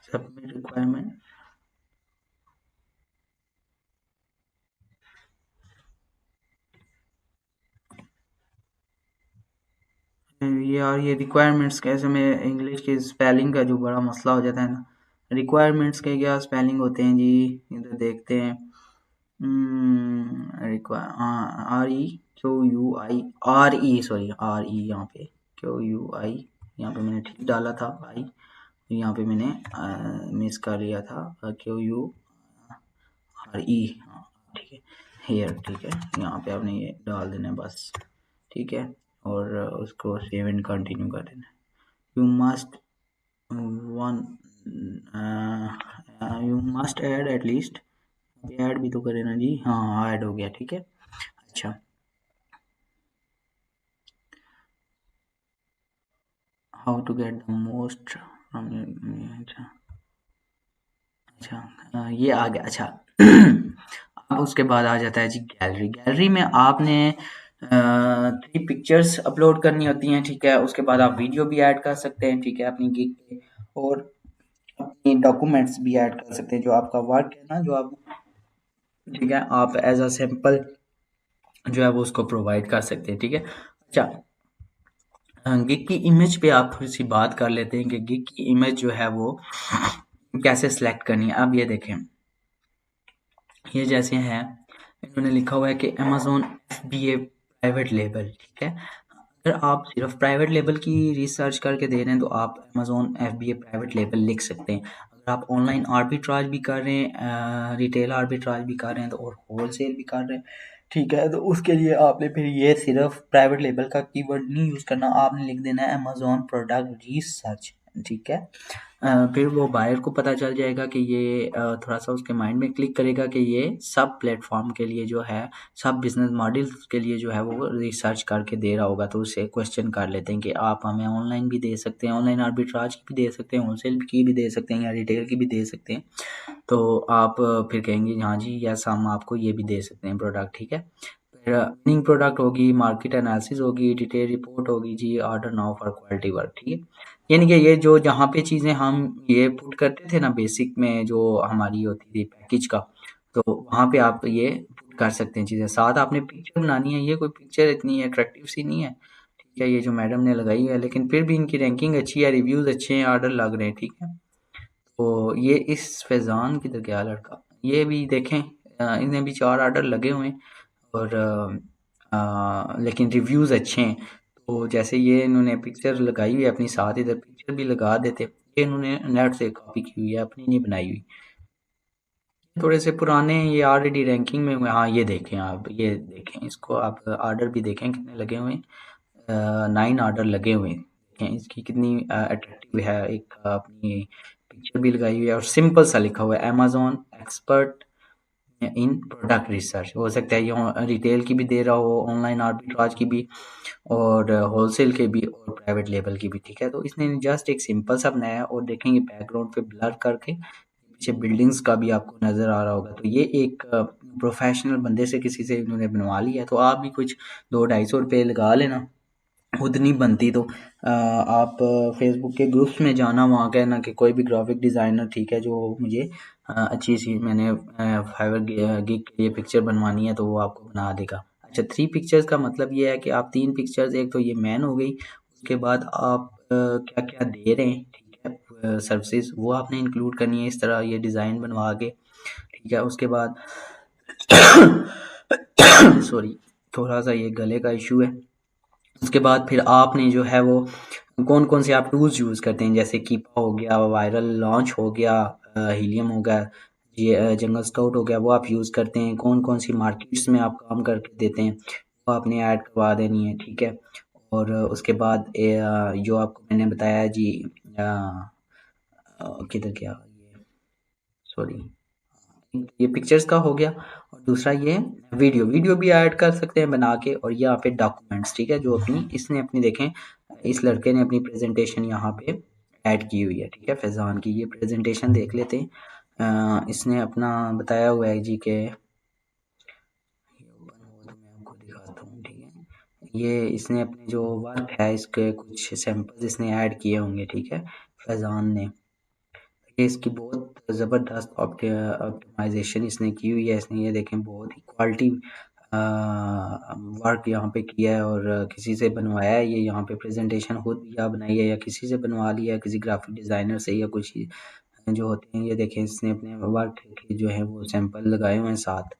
सबमिट रिक्वायरमेंट। यार ये रिक्वायरमेंट्स कैसे, में इंग्लिश की स्पेलिंग का जो बड़ा मसला हो जाता है ना, रिक्वायरमेंट्स के क्या स्पेलिंग होते हैं जी, इधर देखते हैं। R E Q U I, R E, sorry R E, यहाँ पे क्यू यू आई, यहाँ पे मैंने ठीक डाला था आई, यहाँ पे मैंने मिस कर लिया था, क्यू यू आर ई, ठीक है। हेयर, ठीक है, यहाँ पे आपने ये डाल देना है बस, ठीक है। और उसको सेव एंड कंटिन्यू कर देना है। You must one you must add at least, add भी तो करे ना जी, हाँ ऐड हो गया, ठीक है। अच्छा, how to get the most from, अच्छा अच्छा, ये आ गया। अच्छा अब उसके बाद आ जाता है जी गैलरी। गैलरी में आपने 3 पिक्चर्स अपलोड करनी होती हैं, ठीक है। उसके बाद आप वीडियो भी ऐड कर सकते हैं, ठीक है, अपनी गिग पे, और अपनी डॉक्यूमेंट्स भी ऐड कर सकते हैं, जो आपका वर्क है ना, जो आप, ठीक है, आप एज अ सैंपल जो है वो उसको प्रोवाइड कर सकते हैं, ठीक है। अच्छा, गिग की इमेज पे आप थोड़ी सी बात कर लेते हैं कि गिग की इमेज जो है वो कैसे सिलेक्ट करनी है। अब ये देखें, ये जैसे है, इन्होंने लिखा हुआ है कि अमेज़न एफबीए प्राइवेट लेबल, ठीक है। अगर आप सिर्फ प्राइवेट लेबल की रिसर्च करके दे रहे हैं तो आप अमेज़न एफबीए प्राइवेट लेबल लिख सकते हैं। अगर आप ऑनलाइन आर्बिट्राज भी कर रहे हैं, रिटेल आर्बिट्राज भी कर रहे हैं तो और होल सेल भी कर रहे हैं, ठीक है, तो उसके लिए आपने फिर ये सिर्फ प्राइवेट लेबल का कीवर्ड नहीं यूज़ करना, आपने लिख देना है अमेजोन प्रोडक्ट रिसर्च, ठीक है। फिर वो बायर को पता चल जाएगा कि ये थोड़ा सा उसके माइंड में क्लिक करेगा कि ये सब प्लेटफॉर्म के लिए जो है, सब बिजनेस मॉडल्स के लिए जो है वो रिसर्च करके दे रहा होगा, तो उससे क्वेश्चन कर लेते हैं कि आप हमें ऑनलाइन भी दे सकते हैं, ऑनलाइन आर्बिट्राज की भी दे सकते हैं, होलसेल की भी दे सकते हैं या रिटेल की भी दे सकते हैं। तो आप फिर कहेंगे हाँ जी यस हम आपको ये भी दे सकते हैं प्रोडक्ट, ठीक है। फिर अर्निंग प्रोडक्ट होगी, मार्केट एनालिसिस होगी, डिटेल रिपोर्ट होगी जी, order now for quality work, ठीक है। यानी कि ये जो जहाँ पे चीज़ें हम ये पुट करते थे ना बेसिक में जो हमारी होती थी पैकेज का, तो वहाँ पे आप ये पुट कर सकते हैं चीज़ें। साथ आपने पिक्चर बनानी है, ये कोई पिक्चर इतनी अट्रैक्टिव सी नहीं है, ठीक है, ये जो मैडम ने लगाई है, लेकिन फिर भी इनकी रैंकिंग अच्छी है, रिव्यूज़ अच्छे हैं, ऑर्डर लग रहे हैं, ठीक है। तो ये इस फैज़ान किधर गया लड़का, ये भी देखें, इन्हें भी 4 ऑर्डर लगे हुए हैं और लेकिन रिव्यूज़ अच्छे हैं। तो जैसे ये इन्होंने पिक्चर लगाई हुई है अपनी, साथ इधर पिक्चर भी लगा देते, ये इन्होंने नेट से कॉपी की हुई है, अपनी नहीं बनाई हुई। थोड़े से पुराने ये ऑलरेडी रैंकिंग में हुए, हाँ ये देखें, आप ये देखें, इसको आप ऑर्डर भी देखें कितने लगे हुए हैं, 9 ऑर्डर लगे हुए हैं, देखें इसकी कितनी अट्रैक्टिव है, एक अपनी पिक्चर भी लगाई हुई है और सिंपल सा लिखा हुआ है Amazon expert in product research. हो सकता है ये रिटेल की भी दे रहा हो, ऑनलाइन आर्बिट्राज की भी, और होलसेल के भी, और प्राइवेट लेबल की भी, ठीक है। तो इसने जस्ट एक सिंपल सा बनाया है और देखेंगे बैकग्राउंड पे ब्लर करके पीछे बिल्डिंग्स का भी आपको नज़र आ रहा होगा, तो ये एक प्रोफेशनल बंदे से किसी से इन्होंने बनवा लिया है। तो आप भी कुछ 200-250 रुपये लगा लेना, खुद नहीं बनती तो आप फेसबुक के ग्रुप्स में जाना, वहाँ कहना कि कोई भी ग्राफिक डिज़ाइनर, ठीक है, जो मुझे अच्छी सी मैंने फाइवर गिग के लिए पिक्चर बनवानी है तो वो आपको बना देगा। अच्छा 3 पिक्चर्स का मतलब ये है कि आप 3 पिक्चर्स, एक तो ये मैन हो गई, उसके बाद आप क्या-क्या दे रहे हैं, ठीक है, सर्विसेज वो आपने इंक्लूड करनी है इस तरह ये डिज़ाइन बनवा के, ठीक है। उसके बाद सॉरी, थोड़ा सा ये गले का इशू है। उसके बाद फिर आपने जो है वो कौन कौन से आप टूल्स यूज़ करते हैं, जैसे कीपा हो गया, वायरल लॉन्च हो गया, हीलियम हो गया, ये जंगल स्काउट हो गया, वो आप यूज़ करते हैं, कौन कौन सी मार्केट्स में आप काम करके देते हैं वो आपने ऐड करवा देनी है, ठीक है। और उसके बाद जो आपको मैंने बताया जी, किधर गया ये, सॉरी, ये पिक्चर्स का हो गया, और दूसरा ये वीडियो वीडियो भी ऐड कर सकते हैं बना के, और यहाँ पे डॉक्यूमेंट्स, ठीक है, जो अपनी इसने अपनी देखें, इस लड़के ने अपनी प्रेजेंटेशन यहाँ पे ऐड की हुई है, ठीक है, फैज़ान की ये प्रेजेंटेशन देख लेते हैं। इसने अपना बताया हुआ है जी के, ये ओपन हो तो मैं आपको दिखाता हूँ, ठीक है, ये इसने अपने जो वर्क है इसके कुछ सैंपल्स इसने ऐड किए होंगे, ठीक है, फैज़ान ने, ये इसकी बहुत ज़बरदस्त ऑप्टिमाइजेशन इसने की हुई है, इसने ये देखें बहुत ही क्वालिटी वर्क यहाँ पे किया है, और किसी से बनवाया है ये, यहाँ पे प्रेजेंटेशन खुद या बनाई है या किसी से बनवा लिया है, किसी ग्राफिक डिज़ाइनर से या कुछ जो होते हैं, ये देखें इसने अपने वर्क के जो है वो सैंपल लगाए हुए हैं साथ।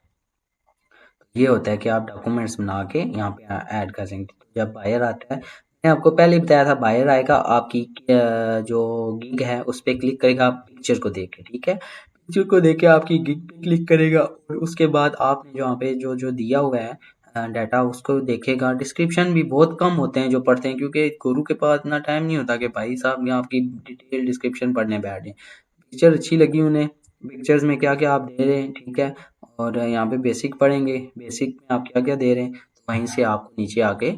ये होता है कि आप डॉक्यूमेंट्स बना के यहाँ पे ऐड कर सकते हैं। तो जब बायर आता है, मैंने आपको पहले ही बताया था, बायर आएगा आपकी जो गिग है उस पर क्लिक करेगा पिक्चर को देख के, ठीक है, पिक्चर को देख के आपकी गिग पे क्लिक करेगा, और उसके बाद आपने जो यहाँ पे जो जो दिया हुआ है डाटा उसको देखेगा। डिस्क्रिप्शन भी बहुत कम होते हैं जो पढ़ते हैं, क्योंकि गुरु के पास इतना टाइम नहीं होता कि भाई साहब यहाँ आपकी डिटेल डिस्क्रिप्शन पढ़ने बैठ जाए। पिक्चर अच्छी लगी उन्हें, पिक्चर्स में क्या क्या आप दे रहे हैं, ठीक है, और यहाँ पे बेसिक पढ़ेंगे, बेसिक में आप क्या क्या दे रहे हैं, तो वहीं से आपको नीचे आके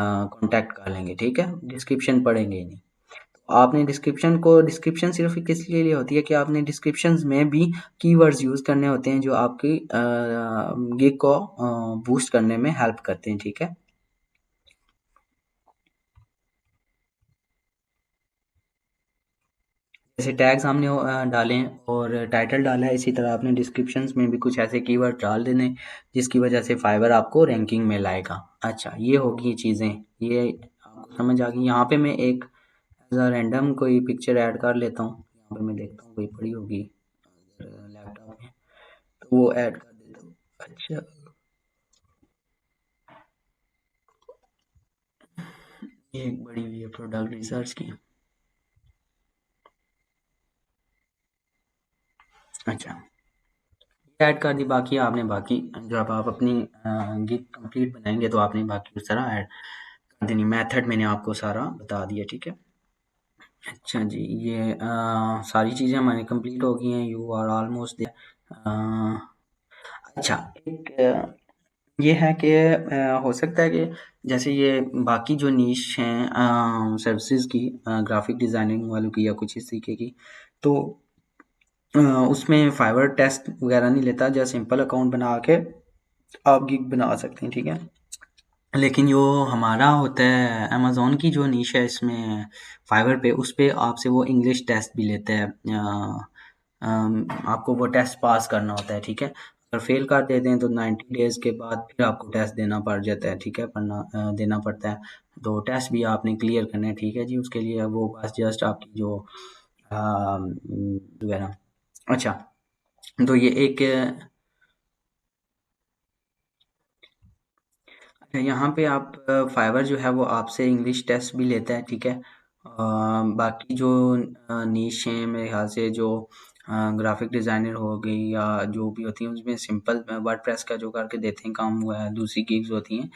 कांटेक्ट कर लेंगे, ठीक है, डिस्क्रिप्शन पढ़ेंगे ही नहीं। तो आपने डिस्क्रिप्शन सिर्फ किस लिए होती है कि आपने डिस्क्रिप्शंस में भी कीवर्ड्स यूज़ करने होते हैं जो आपकी गिग को बूस्ट करने में हेल्प करते हैं, ठीक है। जैसे टैग्स हमने डाले हैं और टाइटल डाला है, इसी तरह आपने डिस्क्रिप्शंस में भी कुछ ऐसे कीवर्ड डाल देने जिसकी वजह से फाइवर आपको रैंकिंग में लाएगा। अच्छा ये होगी चीज़ें, ये आपको समझ आ गई। यहाँ पे मैं एक एज अ रैंडम कोई पिक्चर ऐड कर लेता हूँ, यहाँ पे मैं देखता हूँ कोई पड़ी होगी लैपटॉप में, तो वो ऐड कर देता हूँ। अच्छा ये एक बड़ी हुई है प्रोडक्ट रिसर्च की, ऐड कर दी, बाकी आपने बाकी जब आप अपनी गिग कंप्लीट बनाएंगे तो आपने बाकी उस तरह ऐड कर देनी। मेथड मैंने आपको सारा बता दिया, ठीक है। अच्छा जी, ये सारी चीज़ें हमारी कंप्लीट हो गई हैं। You are almost there. अच्छा, एक ये है कि हो सकता है कि जैसे ये बाकी जो नीश हैं सर्विसेज की, ग्राफिक डिज़ाइनिंग वालों की या कुछ इस तरीके की, तो उसमें फाइवर टेस्ट वगैरह नहीं लेता। जस्ट सिंपल अकाउंट बना के आप गिग बना सकते हैं, ठीक है। लेकिन जो हमारा होता है अमेज़न की जो नीश है इसमें फाइवर पे, उस पे आपसे वो इंग्लिश टेस्ट भी लेता है। आपको वो टेस्ट पास करना होता है, ठीक है। अगर फेल कर देते हैं तो 90 डेज़ के बाद फिर आपको टेस्ट देना पड़ जाता है, ठीक है, देना पड़ता है। तो टेस्ट भी आपने क्लियर करना है, ठीक है जी। उसके लिए वो बस जस्ट आपकी जो वगैरह। अच्छा, तो ये एक यहाँ पे आप फाइवर जो है वो आपसे इंग्लिश टेस्ट भी लेता है, ठीक है। बाकी जो नीश हैं मेरे ख्याल से, जो ग्राफिक डिज़ाइनर हो गई या जो भी होती हैं, उसमें सिंपल वर्डप्रेस का जो करके देते हैं काम, हुआ है दूसरी गिग्स होती हैं,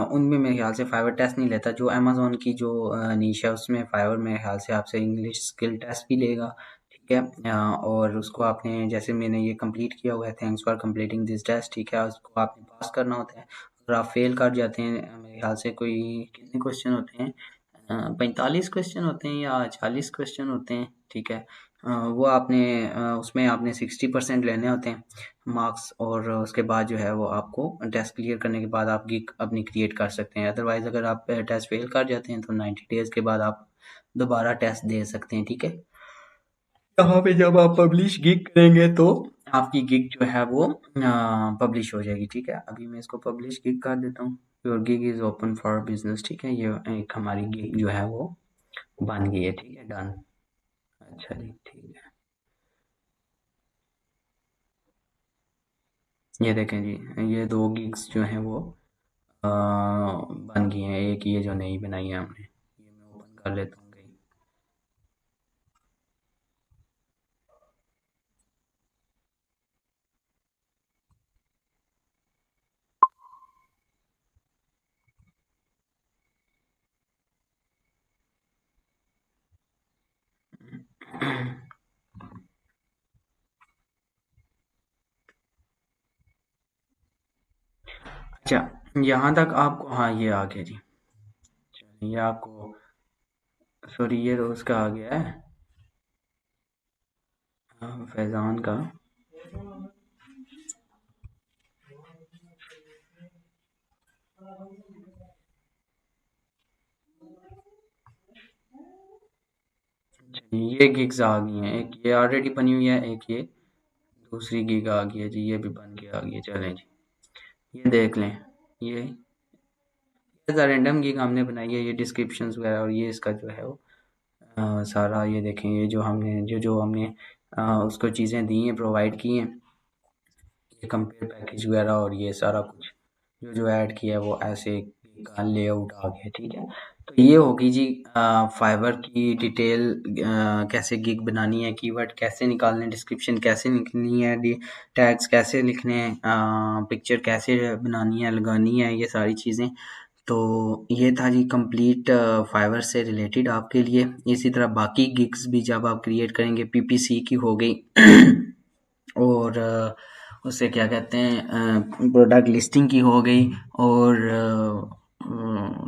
उनमें मेरे ख्याल से फाइवर टेस्ट नहीं लेता। जो अमेज़न की जो नीश है उसमें फाइवर मेरे ख्याल से आपसे इंग्लिश स्किल टेस्ट भी लेगा, ठीक है। और उसको आपने, जैसे मैंने ये कंप्लीट किया हुआ है, thanks for completing this test, ठीक है, उसको आपने पास करना होता है। अगर आप फेल कर जाते हैं, मेरे ख्याल से कोई कितने क्वेश्चन होते हैं, 45 क्वेश्चन होते हैं या 40 क्वेश्चन होते हैं, ठीक है। वो आपने उसमें आपने 60% लेने होते हैं मार्क्स, और उसके बाद जो है वो आपको टेस्ट क्लियर करने के बाद आप गिग अपनी क्रिएट कर सकते हैं। अदरवाइज़ अगर आप टेस्ट फेल कर जाते हैं तो 90 डेज़ के बाद आप दोबारा टेस्ट दे सकते हैं, ठीक है। यहाँ पे जब आप पब्लिश गिग करेंगे तो आपकी गिग जो है वो पब्लिश हो जाएगी, ठीक है। अभी मैं इसको पब्लिश गिग कर देता हूँ। Your gig is open for business, ठीक है। ये एक हमारी गिग जो है वो बन गई है, ठीक है, डन। अच्छा जी, ठीक है। ये देखें जी, ये 2 गिग्स जो हैं वो बन गई हैं। एक ये जो नई बनाई है हमने, ये मैं ओपन कर लेता हूँ कहीं। अच्छा, यहाँ तक आपको, हाँ ये आ गया जी। ये आपको, सॉरी, ये तो उसका आ गया है, फैज़ान का। अच्छा, ये गिग्स आ गई हैं। एक ये ऑलरेडी बनी हुई है, एक ये दूसरी गिग आ गई है जी, ये भी बन के आ गई है। चलें जी, ये देख लें। ये रैंडम गिग हमने बनाई है, ये डिस्क्रिप्शंस वगैरह, और ये इसका जो है वो सारा, ये देखें, ये जो हमने जो हमने उसको चीज़ें दी हैं, प्रोवाइड की हैं, ये कंपेयर पैकेज वगैरह और ये सारा कुछ जो ऐड किया है वो ऐसे का लेआउट आ गया, ठीक है। तो ये होगी जी फाइवर की डिटेल, कैसे गिग बनानी है, कीवर्ड कैसे निकालने, डिस्क्रिप्शन कैसे लिखनी है, टैग्स कैसे लिखने हैं, पिक्चर कैसे बनानी है, लगानी है, ये सारी चीज़ें। तो ये था जी कंप्लीट फाइवर से रिलेटेड आपके लिए। इसी तरह बाकी गिग्स भी जब आप क्रिएट करेंगे, पीपीसी की हो गई और उसे क्या कहते हैं, प्रोडक्ट लिस्टिंग की हो गई, और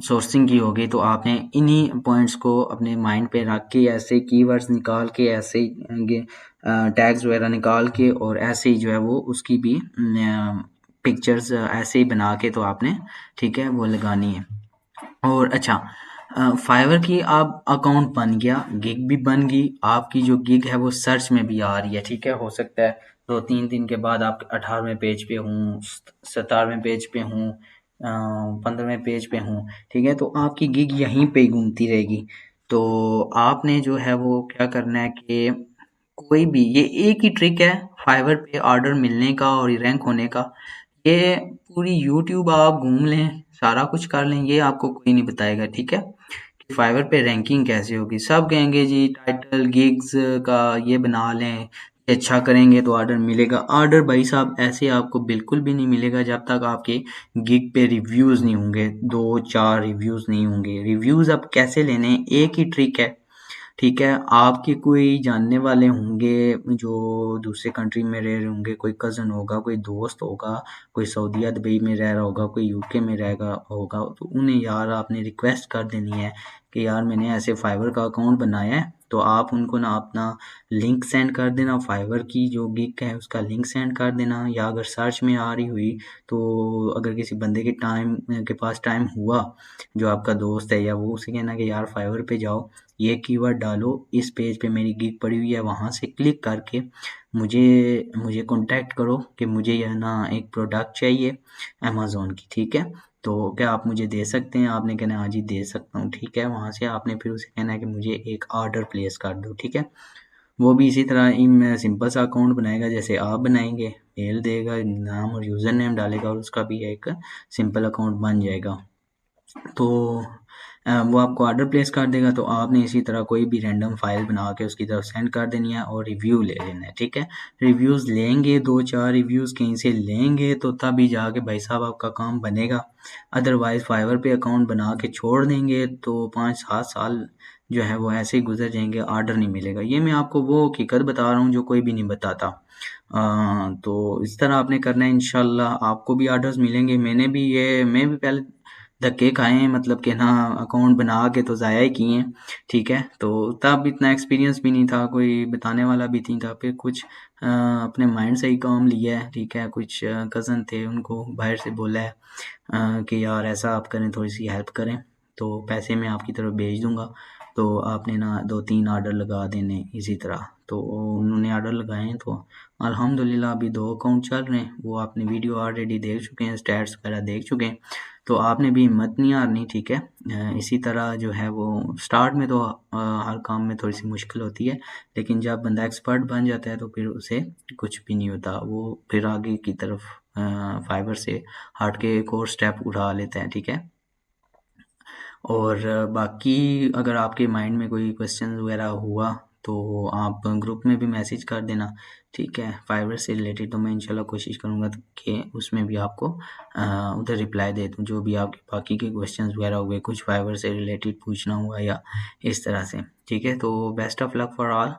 सोर्सिंग की हो गई, तो आपने इन्हीं पॉइंट्स को अपने माइंड पे रख के, ऐसे कीवर्ड्स निकाल के, ऐसे टैग्स वगैरह निकाल के, और ऐसे ही जो है वो उसकी भी पिक्चर्स ऐसे ही बना के तो आपने, ठीक है, वो लगानी है। और अच्छा, फाइवर की आप अकाउंट बन गया, गिग भी बन गई, आपकी जो गिग है वो सर्च में भी आ रही है, ठीक है। हो सकता है 2-3 दिन के बाद आप 18वें पेज पे हूँ, 17वें पेज पे हूँ, 15वें पेज पे हूँ, ठीक है। तो आपकी गिग यहीं पे घूमती रहेगी। तो आपने जो है वो क्या करना है कि कोई भी, ये एक ही ट्रिक है फाइवर पे ऑर्डर मिलने का और रैंक होने का। ये पूरी यूट्यूब आप घूम लें, सारा कुछ कर लें, ये आपको कोई नहीं बताएगा, ठीक है, कि फाइवर पे रैंकिंग कैसे होगी। सब कहेंगे जी टाइटल गिग्स का ये बना लें, अच्छा करेंगे तो ऑर्डर मिलेगा। ऑर्डर भाई साहब ऐसे आपको बिल्कुल भी नहीं मिलेगा जब तक आपके गिग पे रिव्यूज़ नहीं होंगे, 2-4 रिव्यूज़ नहीं होंगे। रिव्यूज़ अब कैसे लेने हैं, एक ही ट्रिक है, ठीक है। आपके कोई जानने वाले होंगे जो दूसरे कंट्री में रह रहे होंगे, कोई कज़न होगा, कोई दोस्त होगा, कोई सऊदीया दुबई में रह रहा होगा, कोई यूके में रहेगा होगा, तो उन्हें यार आपने रिक्वेस्ट कर देनी है कि यार मैंने ऐसे फाइवर का अकाउंट बनाया है, तो आप उनको ना अपना लिंक सेंड कर देना, फाइवर की जो गिग है उसका लिंक सेंड कर देना। या अगर सर्च में आ रही हुई तो अगर किसी बंदे के पास टाइम हुआ जो आपका दोस्त है, या वो उसे कहना कि यार फाइवर पे जाओ, ये कीवर्ड डालो, इस पेज पे मेरी गिग पड़ी हुई है, वहाँ से क्लिक करके मुझे मुझे कांटेक्ट करो कि मुझे यह ना एक प्रोडक्ट चाहिए अमेज़न की, ठीक है। तो क्या आप मुझे दे सकते हैं? आपने कहना हाँ जी दे सकता हूँ, ठीक है। वहाँ से आपने फिर उसे कहना है कि मुझे एक ऑर्डर प्लेस कर दो, ठीक है। वो भी इसी तरह इन सिंपल सा अकाउंट बनाएगा जैसे आप बनाएंगे, मेल देगा, नाम और यूज़र नेम डालेगा और उसका भी एक सिंपल अकाउंट बन जाएगा। तो वो आपको ऑर्डर प्लेस कर देगा, तो आपने इसी तरह कोई भी रैंडम फाइल बना के उसकी तरफ सेंड कर देनी है और रिव्यू ले लेना है, ठीक है। रिव्यूज़ लेंगे, 2-4 रिव्यूज़ कहीं से लेंगे तो तभी जाके भाई साहब आपका काम बनेगा। अदरवाइज़ फाइवर पे अकाउंट बना के छोड़ देंगे तो 5-7 साल जो है वो ऐसे ही गुजर जाएंगे, ऑर्डर नहीं मिलेगा। ये मैं आपको वो हकीकत बता रहा हूँ जो कोई भी नहीं बताता। तो इस तरह आपने करना है, इंशाल्लाह आपको भी ऑर्डर्स मिलेंगे। मैं भी पहले धक्के खाए हैं, मतलब कि ना अकाउंट बना के तो ज़ाया ही किए हैं, ठीक है। तो तब इतना एक्सपीरियंस भी नहीं था, कोई बताने वाला भी नहीं था। फिर कुछ अपने माइंड से ही काम लिया है, ठीक है। कुछ कज़न थे, उनको बाहर से बोला है कि यार ऐसा आप करें, थोड़ी सी हेल्प करें, तो पैसे मैं आपकी तरफ भेज दूंगा, तो आपने ना 2-3 ऑर्डर लगा देने इसी तरह। तो उन्होंने ऑर्डर लगाए हैं, तो अल्हम्दुलिल्लाह अभी 2 अकाउंट चल रहे हैं। वो आपने वीडियो ऑलरेडी देख चुके हैं, स्टैट्स वगैरह देख चुके हैं। तो आपने भी हिम्मत नहीं हारनी, ठीक है। इसी तरह जो है वो स्टार्ट में तो हर काम में थोड़ी सी मुश्किल होती है, लेकिन जब बंदा एक्सपर्ट बन जाता है तो फिर उसे कुछ भी नहीं होता, वो फिर आगे की तरफ फाइबर से हट के एक और स्टेप उठा लेता है, ठीक है। और बाकी अगर आपके माइंड में कोई क्वेश्चन वगैरह हुआ तो आप ग्रुप में भी मैसेज कर देना, ठीक है। फाइवर से रिलेटेड तो मैं इंशाल्लाह कोशिश करूँगा कि उसमें भी आपको उधर रिप्लाई दे दूँ, जो भी आपके बाकी के क्वेश्चंस वगैरह हुए, कुछ फाइवर से रिलेटेड पूछना हुआ या इस तरह से, ठीक है। तो best of luck for all.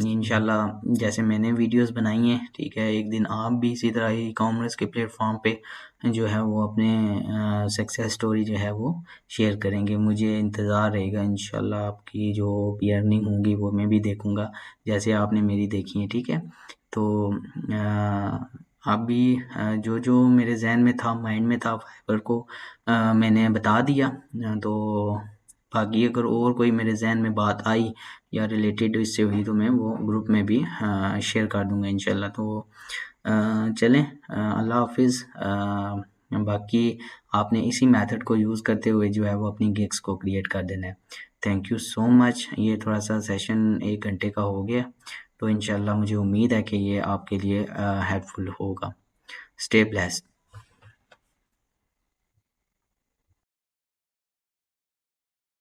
इंशाल्लाह जैसे मैंने वीडियोस बनाई हैं, ठीक है, एक दिन आप भी इसी तरह ही कॉमर्स के प्लेटफॉर्म पे जो है वो अपने सक्सेस स्टोरी जो है वो शेयर करेंगे। मुझे इंतज़ार रहेगा, इंशाल्लाह आपकी जो भी अर्निंग होंगी वो मैं भी देखूँगा, जैसे आपने मेरी देखी है, ठीक है। तो अभी जो मेरे ज़हन में था, माइंड में था, फाइबर को मैंने बता दिया। तो बाकी अगर और कोई मेरे ज़हन में बात आई या रिलेटेड इससे हुई तो मैं वो ग्रुप में भी शेयर कर दूँगा इंशाल्लाह। तो चलें, अल्लाह हाफ़िज़। बाकी आपने इसी मेथड को यूज़ करते हुए जो है वो अपनी गिग्स को क्रिएट कर देना है। Thank you so much. ये थोड़ा-सा सेशन 1 घंटे का हो गया, तो इंशाल्लाह मुझे उम्मीद है कि ये आपके लिए हेल्पफुल होगा। Stay blessed.